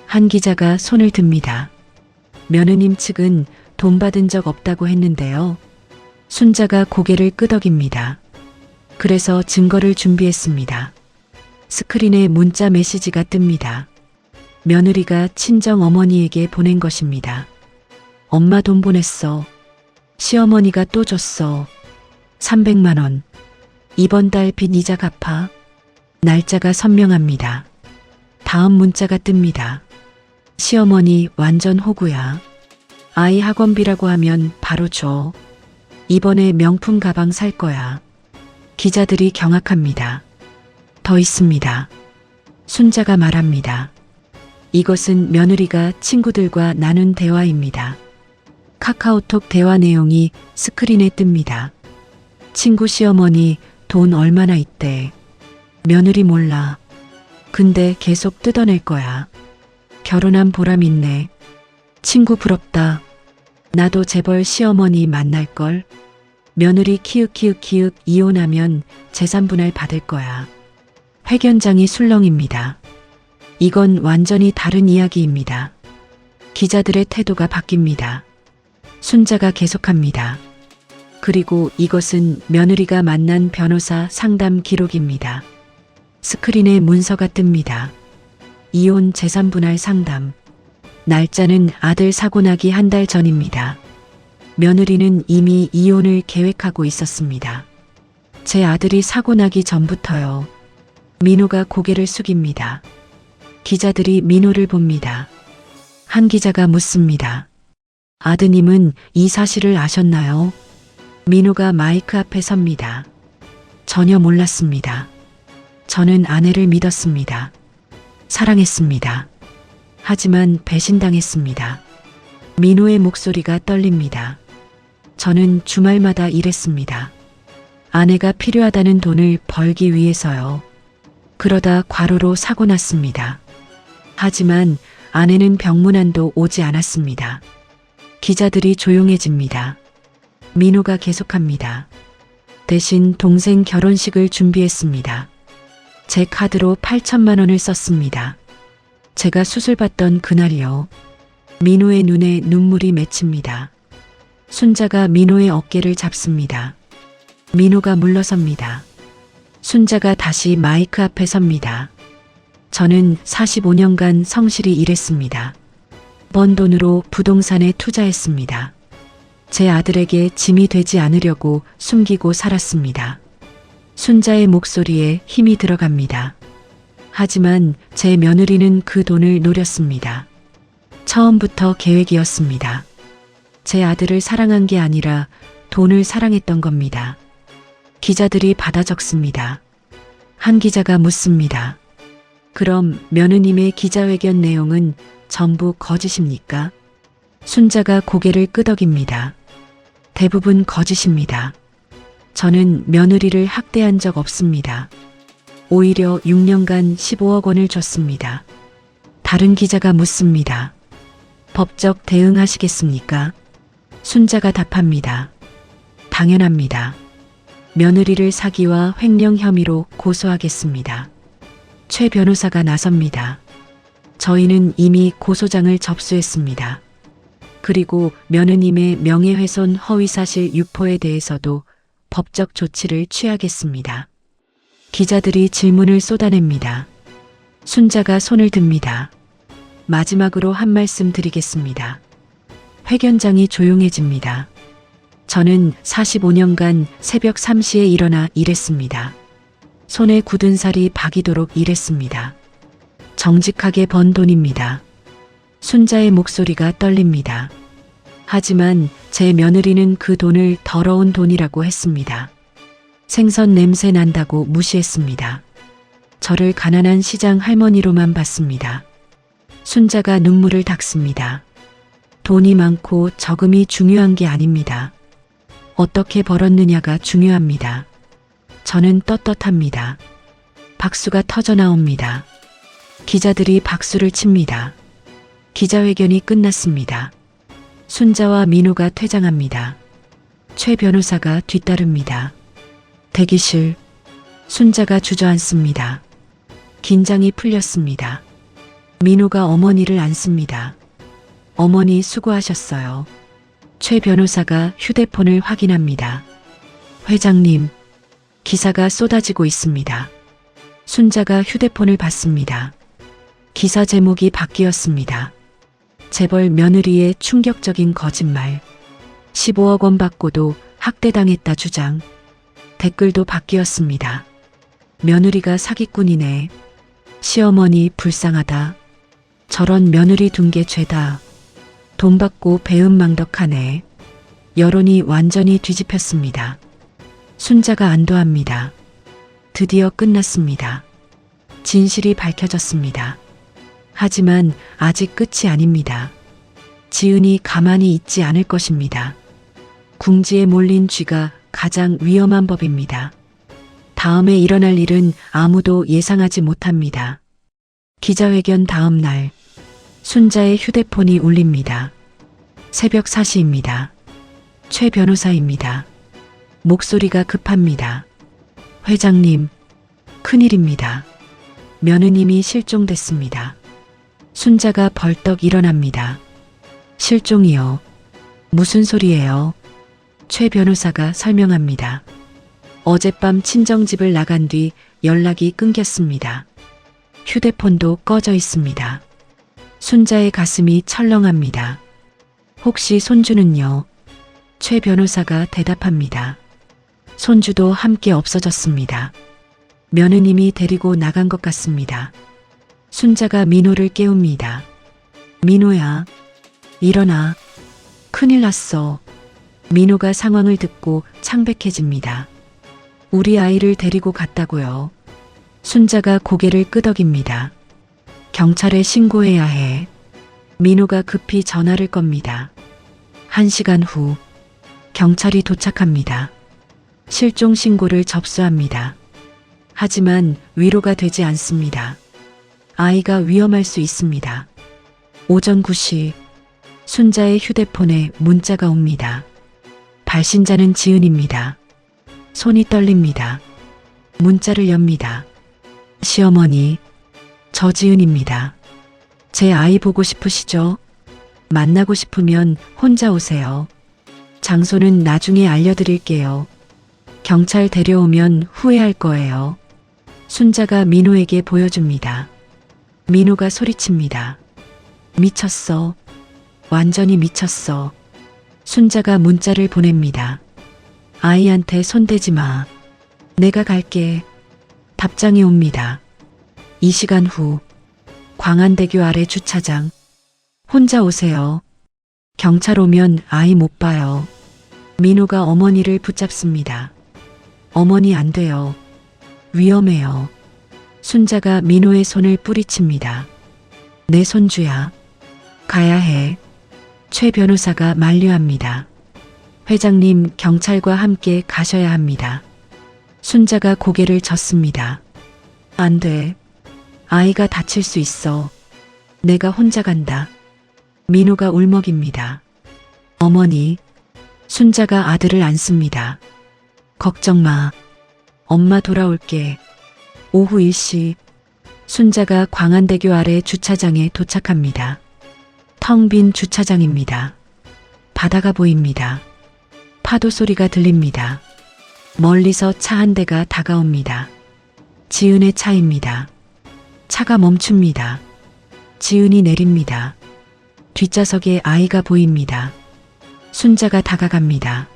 한 기자가 손을 듭니다. 며느님 측은 돈 받은 적 없다고 했는데요. 순자가 고개를 끄덕입니다. 그래서 증거를 준비했습니다. 스크린에 문자 메시지가 뜹니다. 며느리가 친정 어머니에게 보낸 것입니다. 엄마 돈 보냈어. 시어머니가 또 줬어. 300만 원. 이번 달 빚 이자 갚아. 날짜가 선명합니다. 다음 문자가 뜹니다. 시어머니 완전 호구야. 아이 학원비라고 하면 바로 줘. 이번에 명품 가방 살 거야. 기자들이 경악합니다. 더 있습니다. 순자가 말합니다. 이것은 며느리가 친구들과 나눈 대화입니다. 카카오톡 대화 내용이 스크린에 뜹니다. 친구 시어머니 돈 얼마나 있대. 며느리 몰라. 근데 계속 뜯어낼 거야. 결혼한 보람 있네. 친구 부럽다. 나도 재벌 시어머니 만날걸. 며느리 키읔 이혼하면 재산 분할 받을 거야. 회견장이 술렁입니다. 이건 완전히 다른 이야기입니다. 기자들의 태도가 바뀝니다. 순자가 계속합니다. 그리고 이것은 며느리가 만난 변호사 상담 기록입니다. 스크린에 문서가 뜹니다. 이혼 재산 분할 상담. 날짜는 아들 사고 나기 한 달 전입니다. 며느리는 이미 이혼을 계획하고 있었습니다. 제 아들이 사고 나기 전부터요. 민호가 고개를 숙입니다. 기자들이 민호를 봅니다. 한 기자가 묻습니다. 아드님은 이 사실을 아셨나요? 민호가 마이크 앞에 섭니다. 전혀 몰랐습니다. 저는 아내를 믿었습니다. 사랑했습니다. 하지만 배신당했습니다. 민호의 목소리가 떨립니다. 저는 주말마다 일했습니다. 아내가 필요하다는 돈을 벌기 위해서요. 그러다 과로로 사고 났습니다. 하지만 아내는 병문안도 오지 않았습니다. 기자들이 조용해집니다. 민호가 계속합니다. 대신 동생 결혼식을 준비했습니다. 제 카드로 8천만 원을 썼습니다. 제가 수술받던 그날이요. 민호의 눈에 눈물이 맺힙니다. 순자가 민호의 어깨를 잡습니다. 민호가 물러섭니다. 순자가 다시 마이크 앞에 섭니다. 저는 45년간 성실히 일했습니다. 번 돈으로 부동산에 투자했습니다. 제 아들에게 짐이 되지 않으려고 숨기고 살았습니다. 순자의 목소리에 힘이 들어갑니다. 하지만 제 며느리는 그 돈을 노렸습니다. 처음부터 계획이었습니다. 제 아들을 사랑한 게 아니라 돈을 사랑했던 겁니다. 기자들이 받아 적습니다. 한 기자가 묻습니다. 그럼 며느님의 기자회견 내용은 전부 거짓입니까? 순자가 고개를 끄덕입니다. 대부분 거짓입니다. 저는 며느리를 학대한 적 없습니다. 오히려 6년간 15억 원을 줬습니다. 다른 기자가 묻습니다. 법적 대응하시겠습니까? 순자가 답합니다. 당연합니다. 며느리를 사기와 횡령 혐의로 고소하겠습니다. 최 변호사가 나섭니다. 저희는 이미 고소장을 접수했습니다. 그리고 며느님의 명예훼손 허위사실 유포에 대해서도 법적 조치를 취하겠습니다. 기자들이 질문을 쏟아냅니다. 순자가 손을 듭니다. 마지막으로 한 말씀 드리겠습니다. 회견장이 조용해집니다. 저는 45년간 새벽 3시에 일어나 일했습니다. 손에 굳은 살이 박이도록 일했습니다. 정직하게 번 돈입니다. 순자의 목소리가 떨립니다. 하지만 제 며느리는 그 돈을 더러운 돈이라고 했습니다. 생선 냄새 난다고 무시했습니다. 저를 가난한 시장 할머니로만 봤습니다. 순자가 눈물을 닦습니다. 돈이 많고 적음이 중요한 게 아닙니다. 어떻게 벌었느냐가 중요합니다. 저는 떳떳합니다. 박수가 터져 나옵니다. 기자들이 박수를 칩니다. 기자회견이 끝났습니다. 순자와 민호가 퇴장합니다. 최 변호사가 뒤따릅니다. 대기실. 순자가 주저앉습니다. 긴장이 풀렸습니다. 민호가 어머니를 안습니다. 어머니 수고하셨어요. 최 변호사가 휴대폰을 확인합니다. 회장님, 기사가 쏟아지고 있습니다. 순자가 휴대폰을 받습니다. 기사 제목이 바뀌었습니다. 재벌 며느리의 충격적인 거짓말. 15억 원 받고도 학대당했다 주장. 댓글도 바뀌었습니다. 며느리가 사기꾼이네. 시어머니 불쌍하다. 저런 며느리 둔 게 죄다. 돈 받고 배은망덕하네. 여론이 완전히 뒤집혔습니다. 순자가 안도합니다. 드디어 끝났습니다. 진실이 밝혀졌습니다. 하지만 아직 끝이 아닙니다. 지은이 가만히 있지 않을 것입니다. 궁지에 몰린 쥐가 가장 위험한 법입니다. 다음에 일어날 일은 아무도 예상하지 못합니다. 기자회견 다음 날, 순자의 휴대폰이 울립니다. 새벽 4시입니다. 최 변호사입니다. 목소리가 급합니다. 회장님, 큰일입니다. 며느님이 실종됐습니다. 순자가 벌떡 일어납니다. 실종이요? 무슨 소리예요? 최 변호사가 설명합니다. 어젯밤 친정집을 나간 뒤 연락이 끊겼습니다. 휴대폰도 꺼져 있습니다. 순자의 가슴이 철렁합니다. 혹시 손주는요? 최 변호사가 대답합니다. 손주도 함께 없어졌습니다. 며느님이 데리고 나간 것 같습니다. 순자가 민호를 깨웁니다. 민호야, 일어나. 큰일 났어. 민호가 상황을 듣고 창백해집니다. 우리 아이를 데리고 갔다고요. 순자가 고개를 끄덕입니다. 경찰에 신고해야 해. 민호가 급히 전화를 겁니다. 1시간 후 경찰이 도착합니다. 실종 신고를 접수합니다. 하지만 위로가 되지 않습니다. 아이가 위험할 수 있습니다. 오전 9시 순자의 휴대폰에 문자가 옵니다. 발신자는 지은입니다. 손이 떨립니다. 문자를 엽니다. 시어머니, 저 지은입니다. 제 아이 보고 싶으시죠? 만나고 싶으면 혼자 오세요. 장소는 나중에 알려드릴게요. 경찰 데려오면 후회할 거예요. 순자가 민호에게 보여줍니다. 민호가 소리칩니다. 미쳤어. 완전히 미쳤어. 순자가 문자를 보냅니다. 아이한테 손대지 마. 내가 갈게. 답장이 옵니다. 2시간 후 광안대교 아래 주차장. 혼자 오세요. 경찰 오면 아이 못 봐요. 민호가 어머니를 붙잡습니다. 어머니 안 돼요. 위험해요. 순자가 민호의 손을 뿌리칩니다. 내 손주야. 가야 해. 최 변호사가 만류합니다. 회장님, 경찰과 함께 가셔야 합니다. 순자가 고개를 젓습니다. 안 돼. 아이가 다칠 수 있어. 내가 혼자 간다. 민호가 울먹입니다. 어머니. 순자가 아들을 안습니다. 걱정 마. 엄마 돌아올게. 오후 1시 순자가 광안대교 아래 주차장에 도착합니다. 텅 빈 주차장입니다. 바다가 보입니다. 파도 소리가 들립니다. 멀리서 차 한 대가 다가옵니다. 지은의 차입니다. 차가 멈춥니다. 지은이 내립니다. 뒷좌석에 아이가 보입니다. 순자가 다가갑니다.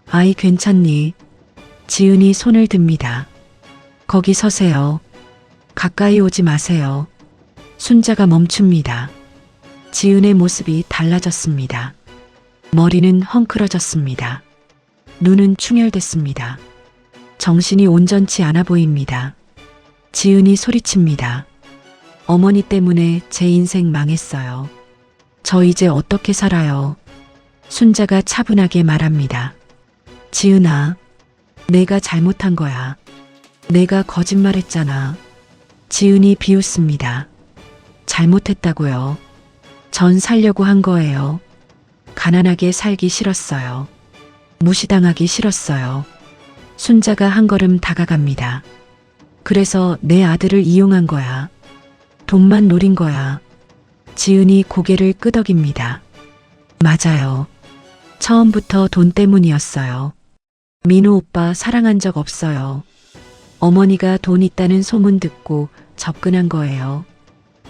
아이 괜찮니? 지은이 손을 듭니다. 거기 서세요. 가까이 오지 마세요. 순자가 멈춥니다. 지은의 모습이 달라졌습니다. 머리는 헝클어졌습니다. 눈은 충혈됐습니다. 정신이 온전치 않아 보입니다. 지은이 소리칩니다. 어머니 때문에 제 인생 망했어요. 저 이제 어떻게 살아요? 순자가 차분하게 말합니다. 지은아, 내가 잘못한 거야. 내가 거짓말했잖아. 지은이 비웃습니다. 잘못했다고요. 전 살려고 한 거예요. 가난하게 살기 싫었어요. 무시당하기 싫었어요. 순자가 한 걸음 다가갑니다. 그래서 내 아들을 이용한 거야. 돈만 노린 거야. 지은이 고개를 끄덕입니다. 맞아요. 처음부터 돈 때문이었어요. 민호 오빠 사랑한 적 없어요. 어머니가 돈 있다는 소문 듣고 접근한 거예요.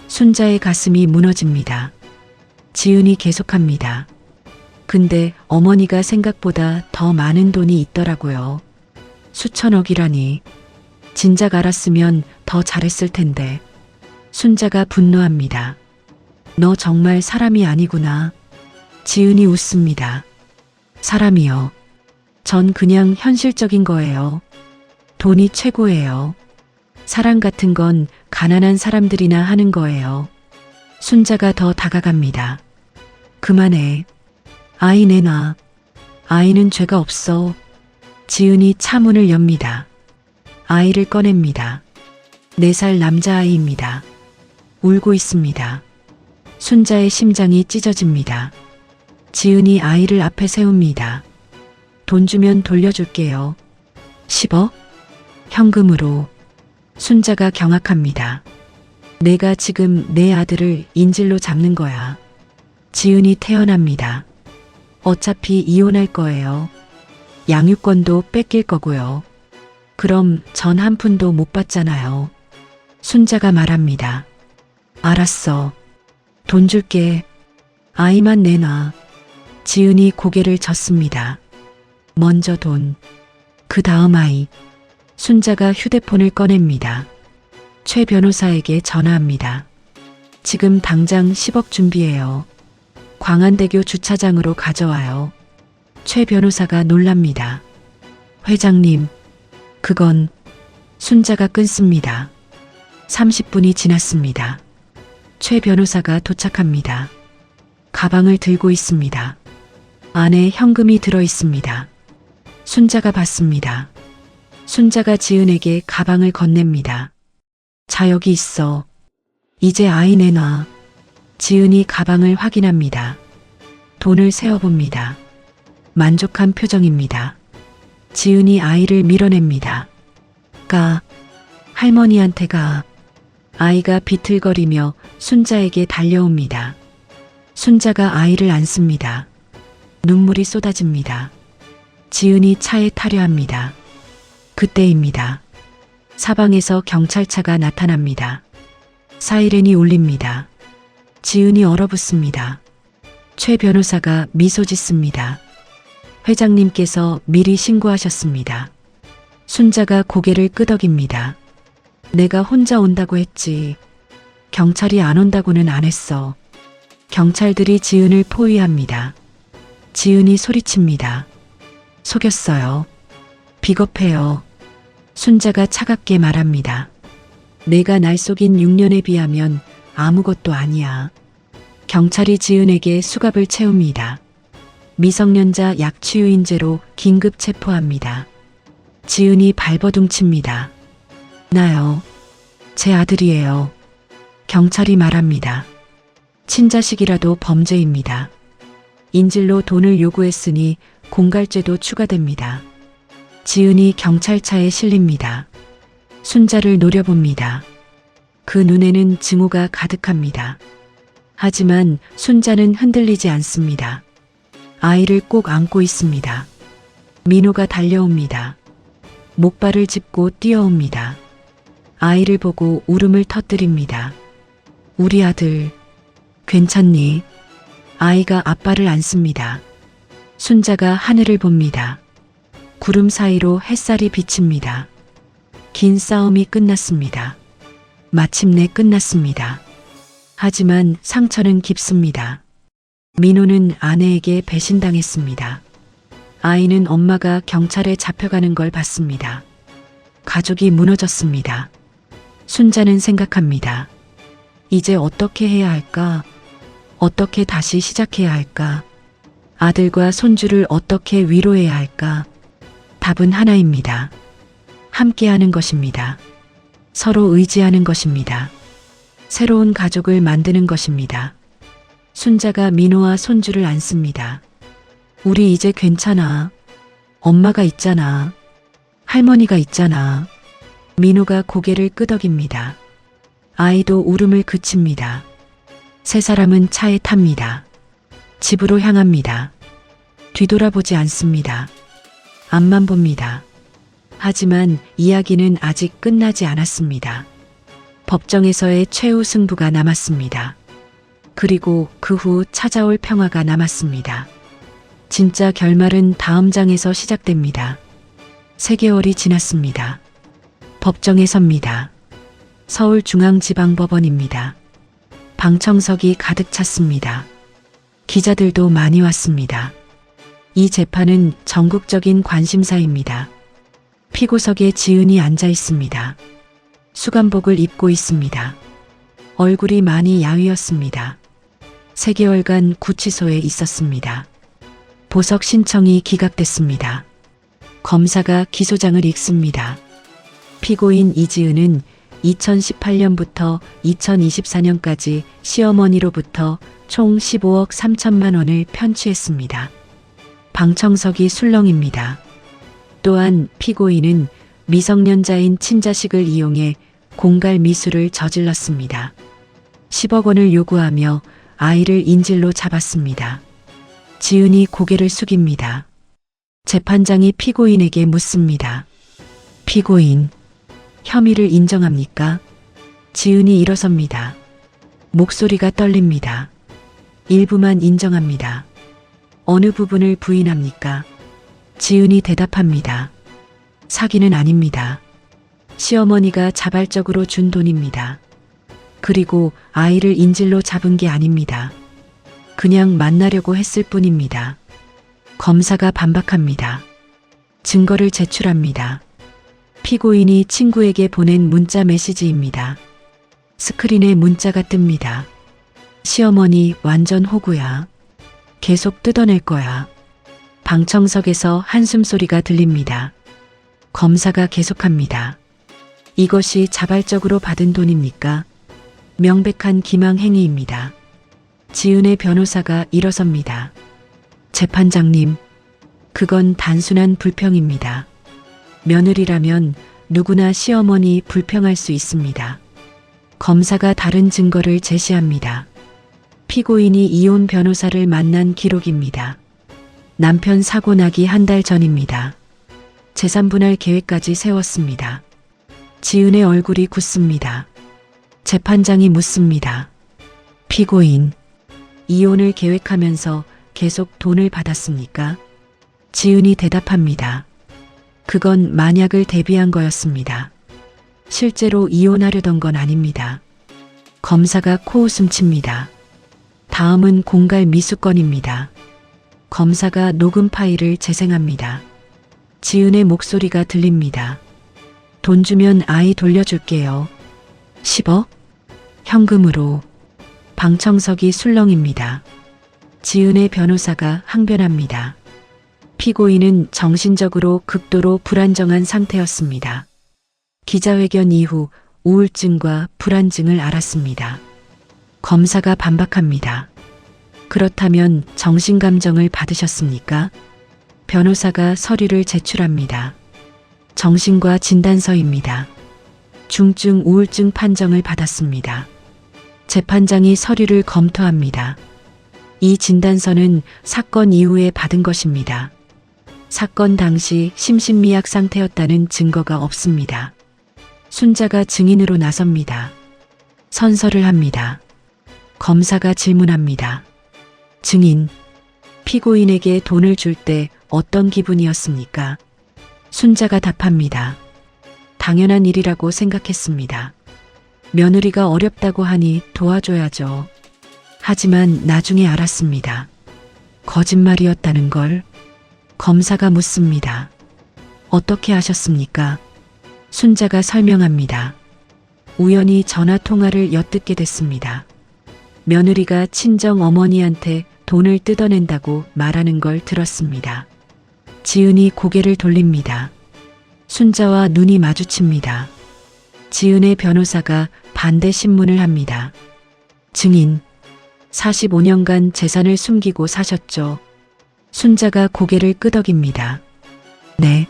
순자의 가슴이 무너집니다. 지은이 계속합니다. 근데 어머니가 생각보다 더 많은 돈이 있더라고요. 수천억이라니. 진작 알았으면 더 잘했을 텐데. 순자가 분노합니다. 너 정말 사람이 아니구나. 지은이 웃습니다. 사람이요. 전 그냥 현실적인 거예요. 돈이 최고예요. 사랑 같은 건 가난한 사람들이나 하는 거예요. 순자가 더 다가갑니다. 그만해. 아이 내놔. 아이는 죄가 없어. 지은이 차문을 엽니다. 아이를 꺼냅니다. 4살 남자아이입니다. 울고 있습니다. 순자의 심장이 찢어집니다. 지은이 아이를 앞에 세웁니다. 돈 주면 돌려줄게요. 10억? 현금으로. 순자가 경악합니다. 내가 지금 내 아들을 인질로 잡는 거야. 지은이 태어납니다. 어차피 이혼할 거예요. 양육권도 뺏길 거고요. 그럼 전 한 푼도 못 받잖아요. 순자가 말합니다. 알았어. 돈 줄게. 아이만 내놔. 지은이 고개를 젓습니다. 먼저 돈. 그 다음 아이. 순자가 휴대폰을 꺼냅니다. 최 변호사에게 전화합니다. 지금 당장 10억 준비해요. 광안대교 주차장으로 가져와요. 최 변호사가 놀랍니다. 회장님, 그건. 순자가 끊습니다. 30분이 지났습니다. 최 변호사가 도착합니다. 가방을 들고 있습니다. 안에 현금이 들어 있습니다. 순자가 받습니다. 순자가 지은에게 가방을 건넵니다. 자, 여기 있어. 이제 아이 내놔. 지은이 가방을 확인합니다. 돈을 세어봅니다. 만족한 표정입니다. 지은이 아이를 밀어냅니다. 가. 할머니한테 가. 아이가 비틀거리며 순자에게 달려옵니다. 순자가 아이를 안습니다. 눈물이 쏟아집니다. 지은이 차에 타려 합니다. 그때입니다. 사방에서 경찰차가 나타납니다. 사이렌이 울립니다. 지은이 얼어붙습니다. 최 변호사가 미소 짓습니다. 회장님께서 미리 신고하셨습니다. 순자가 고개를 끄덕입니다. 내가 혼자 온다고 했지. 경찰이 안 온다고는 안 했어. 경찰들이 지은을 포위합니다. 지은이 소리칩니다. 속였어요. 비겁해요. 순자가 차갑게 말합니다. 내가 날 속인 6년에 비하면 아무것도 아니야. 경찰이 지은에게 수갑을 채웁니다. 미성년자 약취유인죄로 긴급 체포합니다. 지은이 발버둥칩니다. 나요. 제 아들이에요. 경찰이 말합니다. 친자식이라도 범죄입니다. 인질로 돈을 요구했으니 공갈죄도 추가됩니다. 지은이 경찰차에 실립니다. 순자를 노려봅니다. 그 눈에는 증오가 가득합니다. 하지만 순자는 흔들리지 않습니다. 아이를 꼭 안고 있습니다. 민호가 달려옵니다. 목발을 짚고 뛰어옵니다. 아이를 보고 울음을 터뜨립니다. 우리 아들, 괜찮니? 아이가 아빠를 안습니다. 순자가 하늘을 봅니다. 구름 사이로 햇살이 비칩니다. 긴 싸움이 끝났습니다. 마침내 끝났습니다. 하지만 상처는 깊습니다. 민호는 아내에게 배신당했습니다. 아이는 엄마가 경찰에 잡혀가는 걸 봤습니다. 가족이 무너졌습니다. 순자는 생각합니다. 이제 어떻게 해야 할까? 어떻게 다시 시작해야 할까? 아들과 손주를 어떻게 위로해야 할까? 답은 하나입니다. 함께하는 것입니다. 서로 의지하는 것입니다. 새로운 가족을 만드는 것입니다. 순자가 민호와 손주를 안습니다. 우리 이제 괜찮아. 엄마가 있잖아. 할머니가 있잖아. 민호가 고개를 끄덕입니다. 아이도 울음을 그칩니다. 세 사람은 차에 탑니다. 집으로 향합니다. 뒤돌아보지 않습니다. 앞만 봅니다. 하지만 이야기는 아직 끝나지 않았습니다. 법정에서의 최후 승부가 남았습니다. 그리고 그 후 찾아올 평화가 남았습니다. 진짜 결말은 다음 장에서 시작됩니다. 3개월이 지났습니다. 법정에 섭니다. 서울중앙지방법원입니다. 방청석이 가득 찼습니다. 기자들도 많이 왔습니다. 이 재판은 전국적인 관심사입니다. 피고석에 지은이 앉아 있습니다. 수감복을 입고 있습니다. 얼굴이 많이 야위었습니다. 3개월간 구치소에 있었습니다. 보석 신청이 기각됐습니다. 검사가 기소장을 읽습니다. 피고인 이지은은 2018년부터 2024년까지 시어머니로부터 총 15억 3천만 원을 편취했습니다. 방청석이 술렁입니다. 또한 피고인은 미성년자인 친자식을 이용해 공갈 미수를 저질렀습니다. 10억 원을 요구하며 아이를 인질로 잡았습니다. 지은이 고개를 숙입니다. 재판장이 피고인에게 묻습니다. 피고인, 혐의를 인정합니까? 지은이 일어섭니다. 목소리가 떨립니다. 일부만 인정합니다. 어느 부분을 부인합니까? 지은이 대답합니다. 사기는 아닙니다. 시어머니가 자발적으로 준 돈입니다. 그리고 아이를 인질로 잡은 게 아닙니다. 그냥 만나려고 했을 뿐입니다. 검사가 반박합니다. 증거를 제출합니다. 피고인이 친구에게 보낸 문자 메시지입니다. 스크린에 문자가 뜹니다. 시어머니 완전 호구야. 계속 뜯어낼 거야. 방청석에서 한숨 소리가 들립니다. 검사가 계속합니다. 이것이 자발적으로 받은 돈입니까? 명백한 기망 행위입니다. 지은의 변호사가 일어섭니다. 재판장님, 그건 단순한 불평입니다. 며느리라면 누구나 시어머니 불평할 수 있습니다. 검사가 다른 증거를 제시합니다. 피고인이 이혼 변호사를 만난 기록입니다. 남편 사고 나기 한 달 전입니다. 재산분할 계획까지 세웠습니다. 지은의 얼굴이 굳습니다. 재판장이 묻습니다. 피고인, 이혼을 계획하면서 계속 돈을 받았습니까? 지은이 대답합니다. 그건 만약을 대비한 거였습니다. 실제로 이혼하려던 건 아닙니다. 검사가 코웃음 칩니다. 다음은 공갈 미수건입니다. 검사가 녹음 파일을 재생합니다. 지은의 목소리가 들립니다. 돈 주면 아이 돌려줄게요. 10억? 현금으로. 방청석이 술렁입니다. 지은의 변호사가 항변합니다. 피고인은 정신적으로 극도로 불안정한 상태였습니다. 기자회견 이후 우울증과 불안증을 앓았습니다. 검사가 반박합니다. 그렇다면 정신감정을 받으셨습니까? 변호사가 서류를 제출합니다. 정신과 진단서입니다. 중증 우울증 판정을 받았습니다. 재판장이 서류를 검토합니다. 이 진단서는 사건 이후에 받은 것입니다. 사건 당시 심신미약 상태였다는 증거가 없습니다. 순자가 증인으로 나섭니다. 선서를 합니다. 검사가 질문합니다. 증인, 피고인에게 돈을 줄 때 어떤 기분이었습니까? 순자가 답합니다. 당연한 일이라고 생각했습니다. 며느리가 어렵다고 하니 도와줘야죠. 하지만 나중에 알았습니다. 거짓말이었다는 걸. 검사가 묻습니다. 어떻게 아셨습니까? 순자가 설명합니다. 우연히 전화 통화를 엿듣게 됐습니다. 며느리가 친정 어머니한테 돈을 뜯어낸다고 말하는 걸 들었습니다. 지은이 고개를 돌립니다. 순자와 눈이 마주칩니다. 지은의 변호사가 반대 신문을 합니다. 증인, 45년간 재산을 숨기고 사셨죠. 순자가 고개를 끄덕입니다. 네.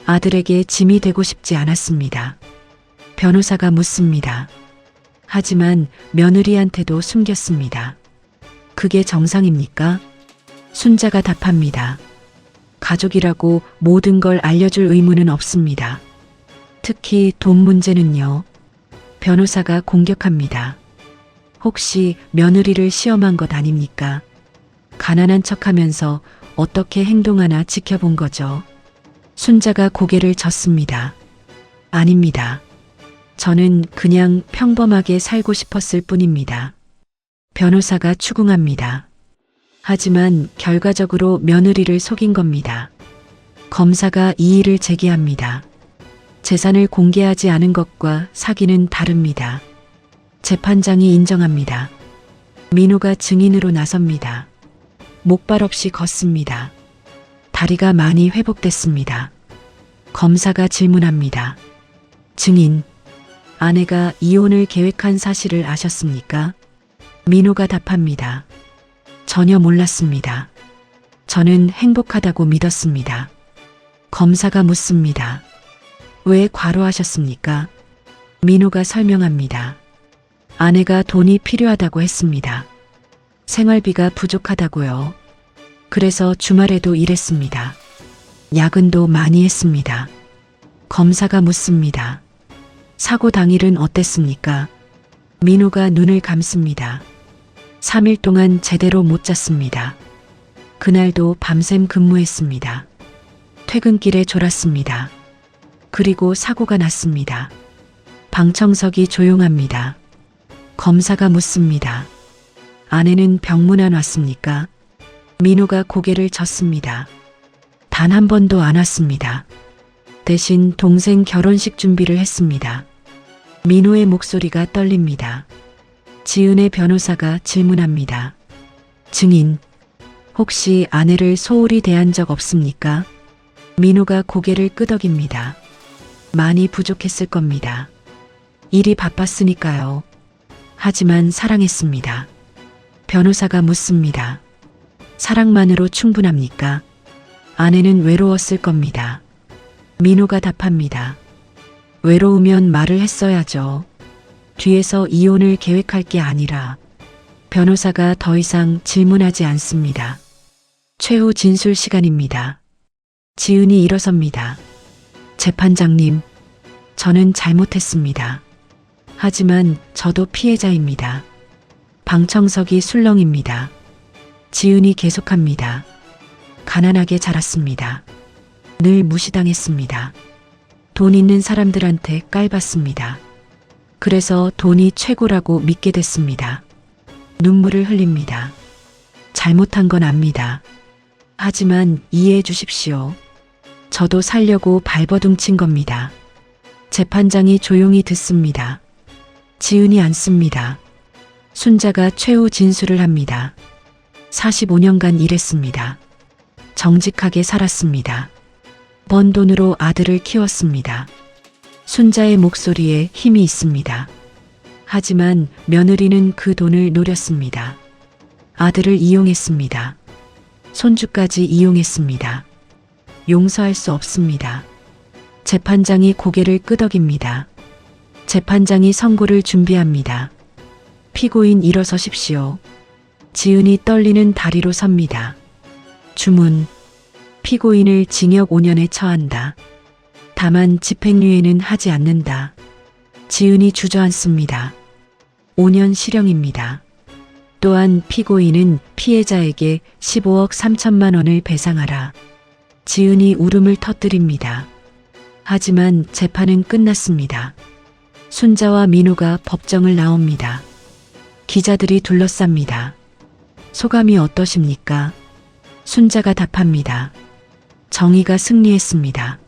아들에게 짐이 되고 싶지 않았습니다. 변호사가 묻습니다. 하지만 며느리한테도 숨겼습니다. 그게 정상입니까? 순자가 답합니다. 가족이라고 모든 걸 알려줄 의무는 없습니다. 특히 돈 문제는요. 변호사가 공격합니다. 혹시 며느리를 시험한 것 아닙니까? 가난한 척하면서 어떻게 행동하나 지켜본 거죠. 순자가 고개를 젓습니다. 아닙니다. 저는 그냥 평범하게 살고 싶었을 뿐입니다. 변호사가 추궁합니다. 하지만 결과적으로 며느리를 속인 겁니다. 검사가 이의를 제기합니다. 재산을 공개하지 않은 것과 사기는 다릅니다. 재판장이 인정합니다. 민호가 증인으로 나섭니다. 목발 없이 걷습니다. 다리가 많이 회복됐습니다. 검사가 질문합니다. 증인, 아내가 이혼을 계획한 사실을 아셨습니까? 민호가 답합니다. 전혀 몰랐습니다. 저는 행복하다고 믿었습니다. 검사가 묻습니다. 왜 과로하셨습니까? 민호가 설명합니다. 아내가 돈이 필요하다고 했습니다. 생활비가 부족하다고요. 그래서 주말에도 일했습니다. 야근도 많이 했습니다. 검사가 묻습니다. 사고 당일은 어땠습니까? 민호가 눈을 감습니다. 3일 동안 제대로 못 잤습니다. 그날도 밤샘 근무했습니다. 퇴근길에 졸았습니다. 그리고 사고가 났습니다. 방청석이 조용합니다. 검사가 묻습니다. 아내는 병문안 왔습니까? 민호가 고개를 젓습니다. 단 한 번도 안 왔습니다. 대신 동생 결혼식 준비를 했습니다. 민호의 목소리가 떨립니다. 지은의 변호사가 질문합니다. 증인, 혹시 아내를 소홀히 대한 적 없습니까? 민호가 고개를 끄덕입니다. 많이 부족했을 겁니다. 일이 바빴으니까요. 하지만 사랑했습니다. 변호사가 묻습니다. 사랑만으로 충분합니까? 아내는 외로웠을 겁니다. 민호가 답합니다. 외로우면 말을 했어야죠. 뒤에서 이혼을 계획할 게 아니라. 변호사가 더 이상 질문하지 않습니다. 최후 진술 시간입니다. 지은이 일어섭니다. 재판장님, 저는 잘못했습니다. 하지만 저도 피해자입니다. 방청석이 술렁입니다. 지은이 계속합니다. 가난하게 자랐습니다. 늘 무시당했습니다. 돈 있는 사람들한테 깔봤습니다. 그래서 돈이 최고라고 믿게 됐습니다. 눈물을 흘립니다. 잘못한 건 압니다. 하지만 이해해 주십시오. 저도 살려고 발버둥 친 겁니다. 재판장이 조용히 듣습니다. 지은이 앉습니다. 순자가 최후 진술을 합니다. 45년간 일했습니다. 정직하게 살았습니다. 번 돈으로 아들을 키웠습니다. 순자의 목소리에 힘이 있습니다. 하지만 며느리는 그 돈을 노렸습니다. 아들을 이용했습니다. 손주까지 이용했습니다. 용서할 수 없습니다. 재판장이 고개를 끄덕입니다. 재판장이 선고를 준비합니다. 피고인 일어서십시오. 지은이 떨리는 다리로 섭니다. 주문. 피고인을 징역 5년에 처한다. 다만 집행유예는 하지 않는다. 지은이 주저앉습니다. 5년 실형입니다. 또한 피고인은 피해자에게 15억 3천만 원을 배상하라. 지은이 울음을 터뜨립니다. 하지만 재판은 끝났습니다. 순자와 민호가 법정을 나옵니다. 기자들이 둘러쌉니다. 소감이 어떠십니까? 순자가 답합니다. 정의가 승리했습니다.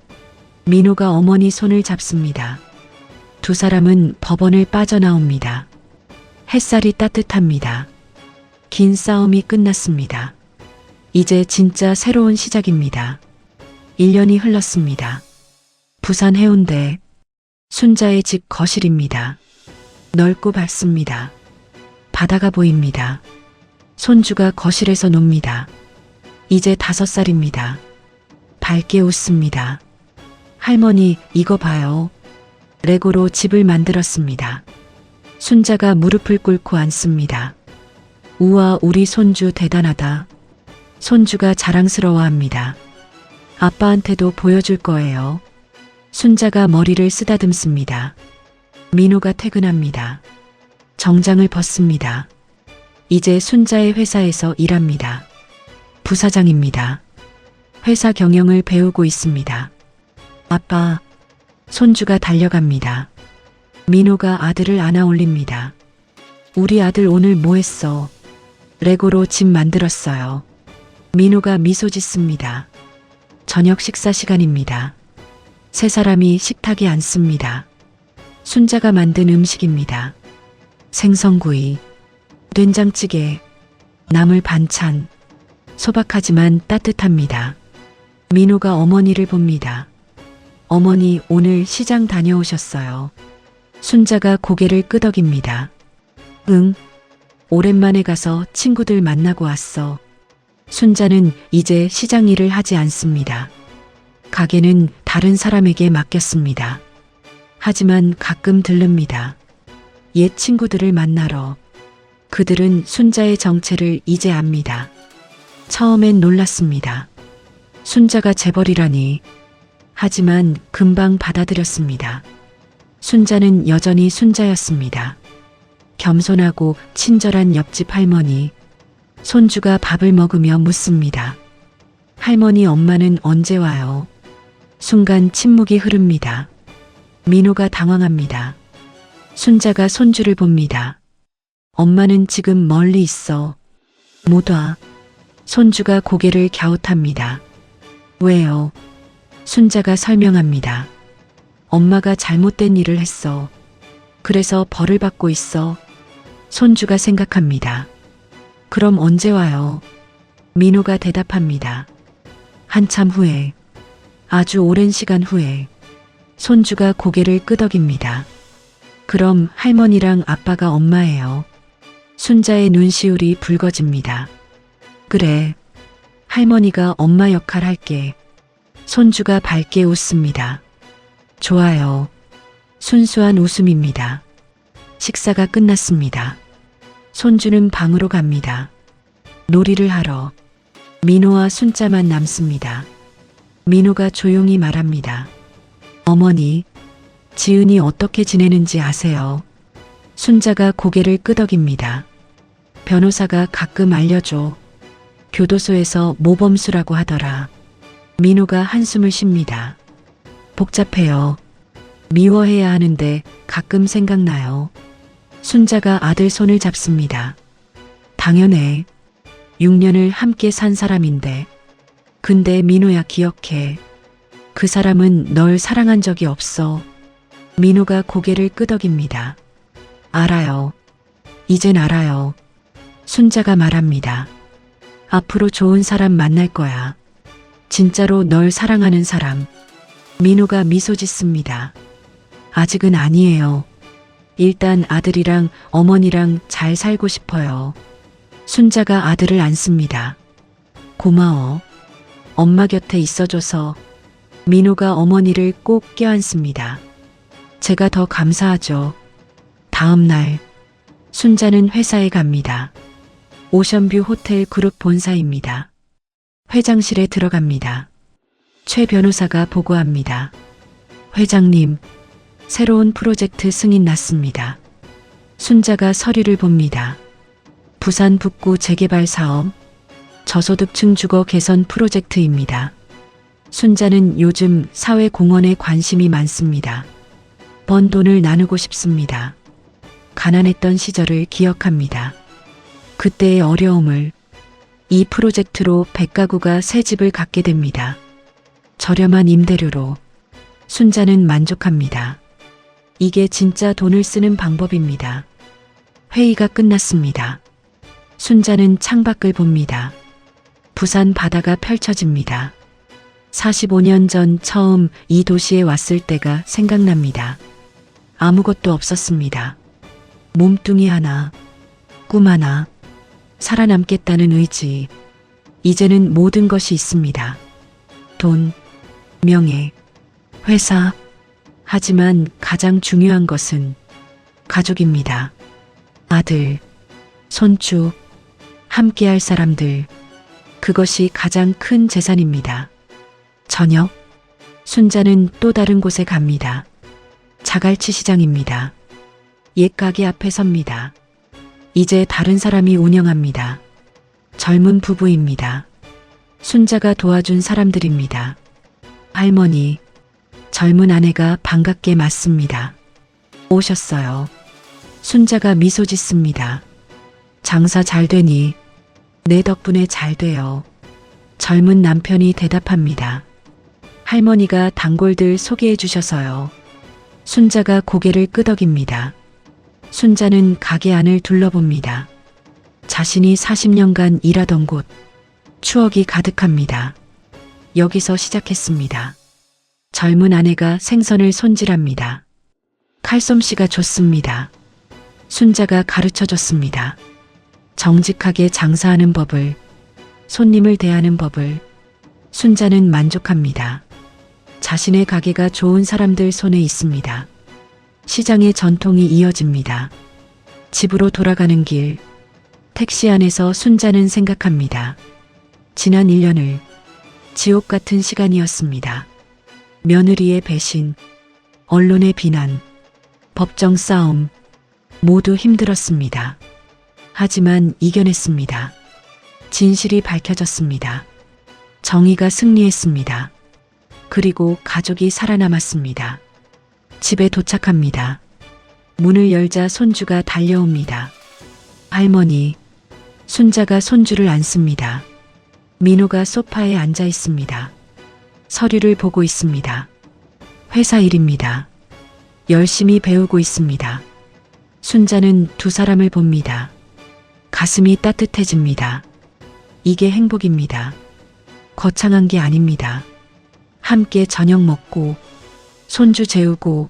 민호가 어머니 손을 잡습니다. 두 사람은 법원을 빠져나옵니다. 햇살이 따뜻합니다. 긴 싸움이 끝났습니다. 이제 진짜 새로운 시작입니다. 1년이 흘렀습니다. 부산 해운대 순자의 집 거실입니다. 넓고 밝습니다. 바다가 보입니다. 손주가 거실에서 놉니다. 이제 5살입니다. 밝게 웃습니다. 할머니, 이거 봐요. 레고로 집을 만들었습니다. 순자가 무릎을 꿇고 앉습니다. 우와, 우리 손주 대단하다. 손주가 자랑스러워합니다. 아빠한테도 보여줄 거예요. 순자가 머리를 쓰다듬습니다. 민호가 퇴근합니다. 정장을 벗습니다. 이제 순자의 회사에서 일합니다. 부사장입니다. 회사 경영을 배우고 있습니다. 아빠, 손주가 달려갑니다. 민호가 아들을 안아 올립니다. 우리 아들 오늘 뭐 했어? 레고로 집 만들었어요. 민호가 미소 짓습니다. 저녁 식사 시간입니다. 세 사람이 식탁에 앉습니다. 순자가 만든 음식입니다. 생선구이, 된장찌개, 나물 반찬, 소박하지만 따뜻합니다. 민호가 어머니를 봅니다. 어머니 오늘 시장 다녀오셨어요. 순자가 고개를 끄덕입니다. 응, 오랜만에 가서 친구들 만나고 왔어. 순자는 이제 시장 일을 하지 않습니다. 가게는 다른 사람에게 맡겼습니다. 하지만 가끔 들릅니다. 옛 친구들을 만나러. 그들은 순자의 정체를 이제 압니다. 처음엔 놀랐습니다. 순자가 재벌이라니. 하지만 금방 받아들였습니다. 순자는 여전히 순자였습니다. 겸손하고 친절한 옆집 할머니. 손주가 밥을 먹으며 묻습니다. 할머니, 엄마는 언제 와요? 순간 침묵이 흐릅니다. 민호가 당황합니다. 순자가 손주를 봅니다. 엄마는 지금 멀리 있어. 못 와. 손주가 고개를 갸웃합니다. 왜요? 순자가 설명합니다. 엄마가 잘못된 일을 했어. 그래서 벌을 받고 있어. 손주가 생각합니다. 그럼 언제 와요? 민호가 대답합니다. 한참 후에. 아주 오랜 시간 후에. 손주가 고개를 끄덕입니다. 그럼 할머니랑 아빠가 엄마예요. 순자의 눈시울이 붉어집니다. 그래. 할머니가 엄마 역할 할게. 손주가 밝게 웃습니다. 좋아요. 순수한 웃음입니다. 식사가 끝났습니다. 손주는 방으로 갑니다. 놀이를 하러. 민호와 순자만 남습니다. 민호가 조용히 말합니다. 어머니, 지은이 어떻게 지내는지 아세요? 순자가 고개를 끄덕입니다. 변호사가 가끔 알려줘. 교도소에서 모범수라고 하더라. 민호가 한숨을 쉽니다. 복잡해요. 미워해야 하는데 가끔 생각나요. 순자가 아들 손을 잡습니다. 당연해. 6년을 함께 산 사람인데. 근데 민호야, 기억해. 그 사람은 널 사랑한 적이 없어. 민호가 고개를 끄덕입니다. 알아요. 이젠 알아요. 순자가 말합니다. 앞으로 좋은 사람 만날 거야. 진짜로 널 사랑하는 사람. 민호가 미소 짓습니다. 아직은 아니에요. 일단 아들이랑 어머니랑 잘 살고 싶어요. 순자가 아들을 안습니다. 고마워. 엄마 곁에 있어줘서. 민호가 어머니를 꼭 껴안습니다. 제가 더 감사하죠. 다음 날. 순자는 회사에 갑니다. 오션뷰 호텔 그룹 본사입니다. 회장실에 들어갑니다. 최 변호사가 보고합니다. 회장님, 새로운 프로젝트 승인 났습니다. 순자가 서류를 봅니다. 부산 북구 재개발 사업, 저소득층 주거 개선 프로젝트입니다. 순자는 요즘 사회공헌에 관심이 많습니다. 번 돈을 나누고 싶습니다. 가난했던 시절을 기억합니다. 그때의 어려움을. 이 프로젝트로 100가구가 새 집을 갖게 됩니다. 저렴한 임대료로. 순자는 만족합니다. 이게 진짜 돈을 쓰는 방법입니다. 회의가 끝났습니다. 순자는 창밖을 봅니다. 부산 바다가 펼쳐집니다. 45년 전 처음 이 도시에 왔을 때가 생각납니다. 아무것도 없었습니다. 몸뚱이 하나, 꿈 하나, 살아남겠다는 의지. 이제는 모든 것이 있습니다. 돈, 명예, 회사. 하지만 가장 중요한 것은 가족입니다. 아들, 손주, 함께할 사람들. 그것이 가장 큰 재산입니다. 저녁, 순자는 또 다른 곳에 갑니다. 자갈치 시장입니다. 옛 가게 앞에 섭니다. 이제 다른 사람이 운영합니다. 젊은 부부입니다. 순자가 도와준 사람들입니다. 할머니, 젊은 아내가 반갑게 맞습니다. 오셨어요. 순자가 미소 짓습니다. 장사 잘 되니? 내 덕분에 잘 돼요. 젊은 남편이 대답합니다. 할머니가 단골들 소개해 주셔서요. 순자가 고개를 끄덕입니다. 순자는 가게 안을 둘러봅니다. 자신이 40년간 일하던 곳, 추억이 가득합니다. 여기서 시작했습니다. 젊은 아내가 생선을 손질합니다. 칼솜씨가 좋습니다. 순자가 가르쳐 줬습니다. 정직하게 장사하는 법을, 손님을 대하는 법을. 순자는 만족합니다. 자신의 가게가 좋은 사람들 손에 있습니다. 시장의 전통이 이어집니다. 집으로 돌아가는 길, 택시 안에서 순자는 생각합니다. 지난 1년을 지옥 같은 시간이었습니다. 며느리의 배신, 언론의 비난, 법정 싸움, 모두 힘들었습니다. 하지만 이겨냈습니다. 진실이 밝혀졌습니다. 정의가 승리했습니다. 그리고 가족이 살아남았습니다. 집에 도착합니다. 문을 열자 손주가 달려옵니다. 할머니, 순자가 손주를 안습니다. 민호가 소파에 앉아 있습니다. 서류를 보고 있습니다. 회사 일입니다. 열심히 배우고 있습니다. 순자는 두 사람을 봅니다. 가슴이 따뜻해집니다. 이게 행복입니다. 거창한 게 아닙니다. 함께 저녁 먹고, 손주 재우고,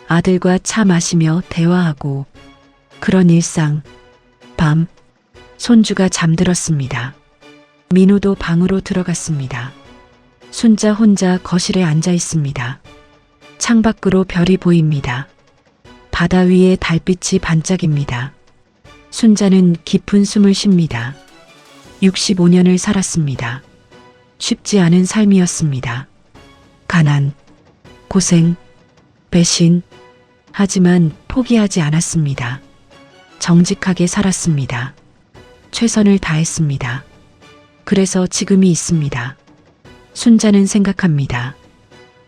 아들과 차 마시며 대화하고, 그런 일상. 밤, 손주가 잠들었습니다. 민호도 방으로 들어갔습니다. 순자 혼자 거실에 앉아 있습니다. 창밖으로 별이 보입니다. 바다 위에 달빛이 반짝입니다. 순자는 깊은 숨을 쉽니다. 65년을 살았습니다. 쉽지 않은 삶이었습니다. 가난, 고생, 배신. 하지만 포기하지 않았습니다. 정직하게 살았습니다. 최선을 다했습니다. 그래서 지금이 있습니다. 순자는 생각합니다.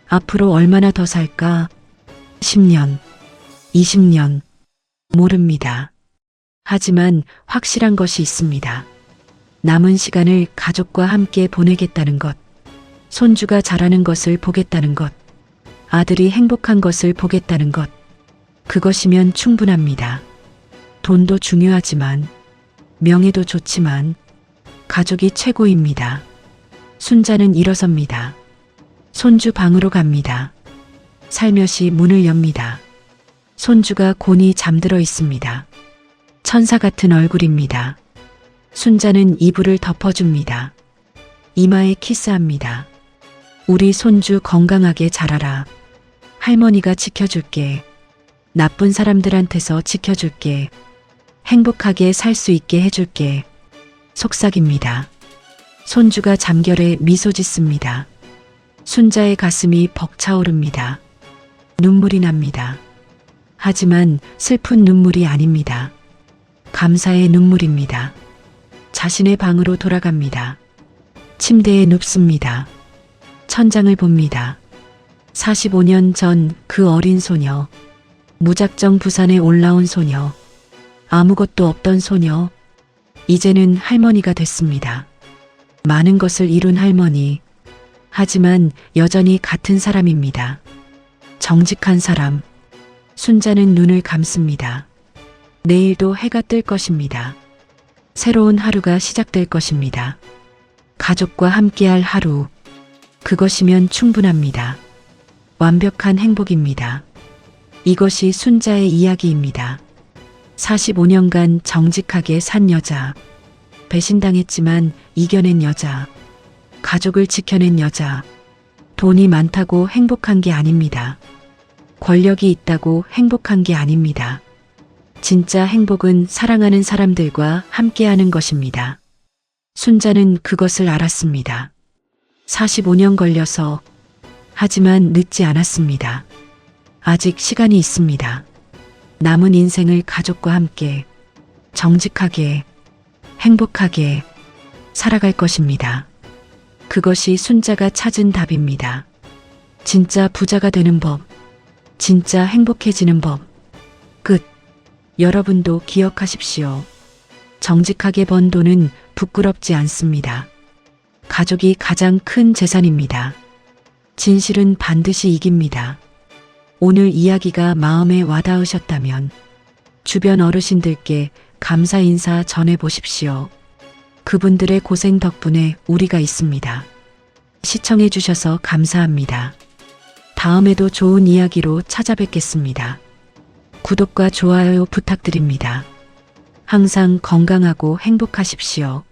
앞으로 얼마나 더 살까? 10년, 20년, 모릅니다. 하지만 확실한 것이 있습니다. 남은 시간을 가족과 함께 보내겠다는 것, 손주가 자라는 것을 보겠다는 것, 아들이 행복한 것을 보겠다는 것, 그것이면 충분합니다. 돈도 중요하지만, 명예도 좋지만, 가족이 최고입니다. 순자는 일어섭니다. 손주 방으로 갑니다. 살며시 문을 엽니다. 손주가 곤히 잠들어 있습니다. 천사 같은 얼굴입니다. 순자는 이불을 덮어줍니다. 이마에 키스합니다. 우리 손주 건강하게 자라라. 할머니가 지켜줄게. 나쁜 사람들한테서 지켜줄게. 행복하게 살 수 있게 해줄게. 속삭입니다. 손주가 잠결에 미소 짓습니다. 순자의 가슴이 벅차오릅니다. 눈물이 납니다. 하지만 슬픈 눈물이 아닙니다. 감사의 눈물입니다. 자신의 방으로 돌아갑니다. 침대에 눕습니다. 천장을 봅니다. 45년 전 그 어린 소녀, 무작정 부산에 올라온 소녀, 아무것도 없던 소녀, 이제는 할머니가 됐습니다. 많은 것을 이룬 할머니, 하지만 여전히 같은 사람입니다. 정직한 사람. 순자는 눈을 감습니다. 내일도 해가 뜰 것입니다. 새로운 하루가 시작될 것입니다. 가족과 함께할 하루. 그것이면 충분합니다. 완벽한 행복입니다. 이것이 순자의 이야기입니다. 45년간 정직하게 산 여자. 배신당했지만 이겨낸 여자. 가족을 지켜낸 여자. 돈이 많다고 행복한 게 아닙니다. 권력이 있다고 행복한 게 아닙니다. 진짜 행복은 사랑하는 사람들과 함께하는 것입니다. 순자는 그것을 알았습니다. 45년 걸려서 하지만 늦지 않았습니다. 아직 시간이 있습니다. 남은 인생을 가족과 함께 정직하게 행복하게 살아갈 것입니다. 그것이 순자가 찾은 답입니다. 진짜 부자가 되는 법, 진짜 행복해지는 법. 끝. 여러분도 기억하십시오. 정직하게 번 돈은 부끄럽지 않습니다. 가족이 가장 큰 재산입니다. 진실은 반드시 이깁니다. 오늘 이야기가 마음에 와닿으셨다면 주변 어르신들께 감사 인사 전해 보십시오. 그분들의 고생 덕분에 우리가 있습니다. 시청해 주셔서 감사합니다. 다음에도 좋은 이야기로 찾아뵙겠습니다. 구독과 좋아요 부탁드립니다. 항상 건강하고 행복하십시오.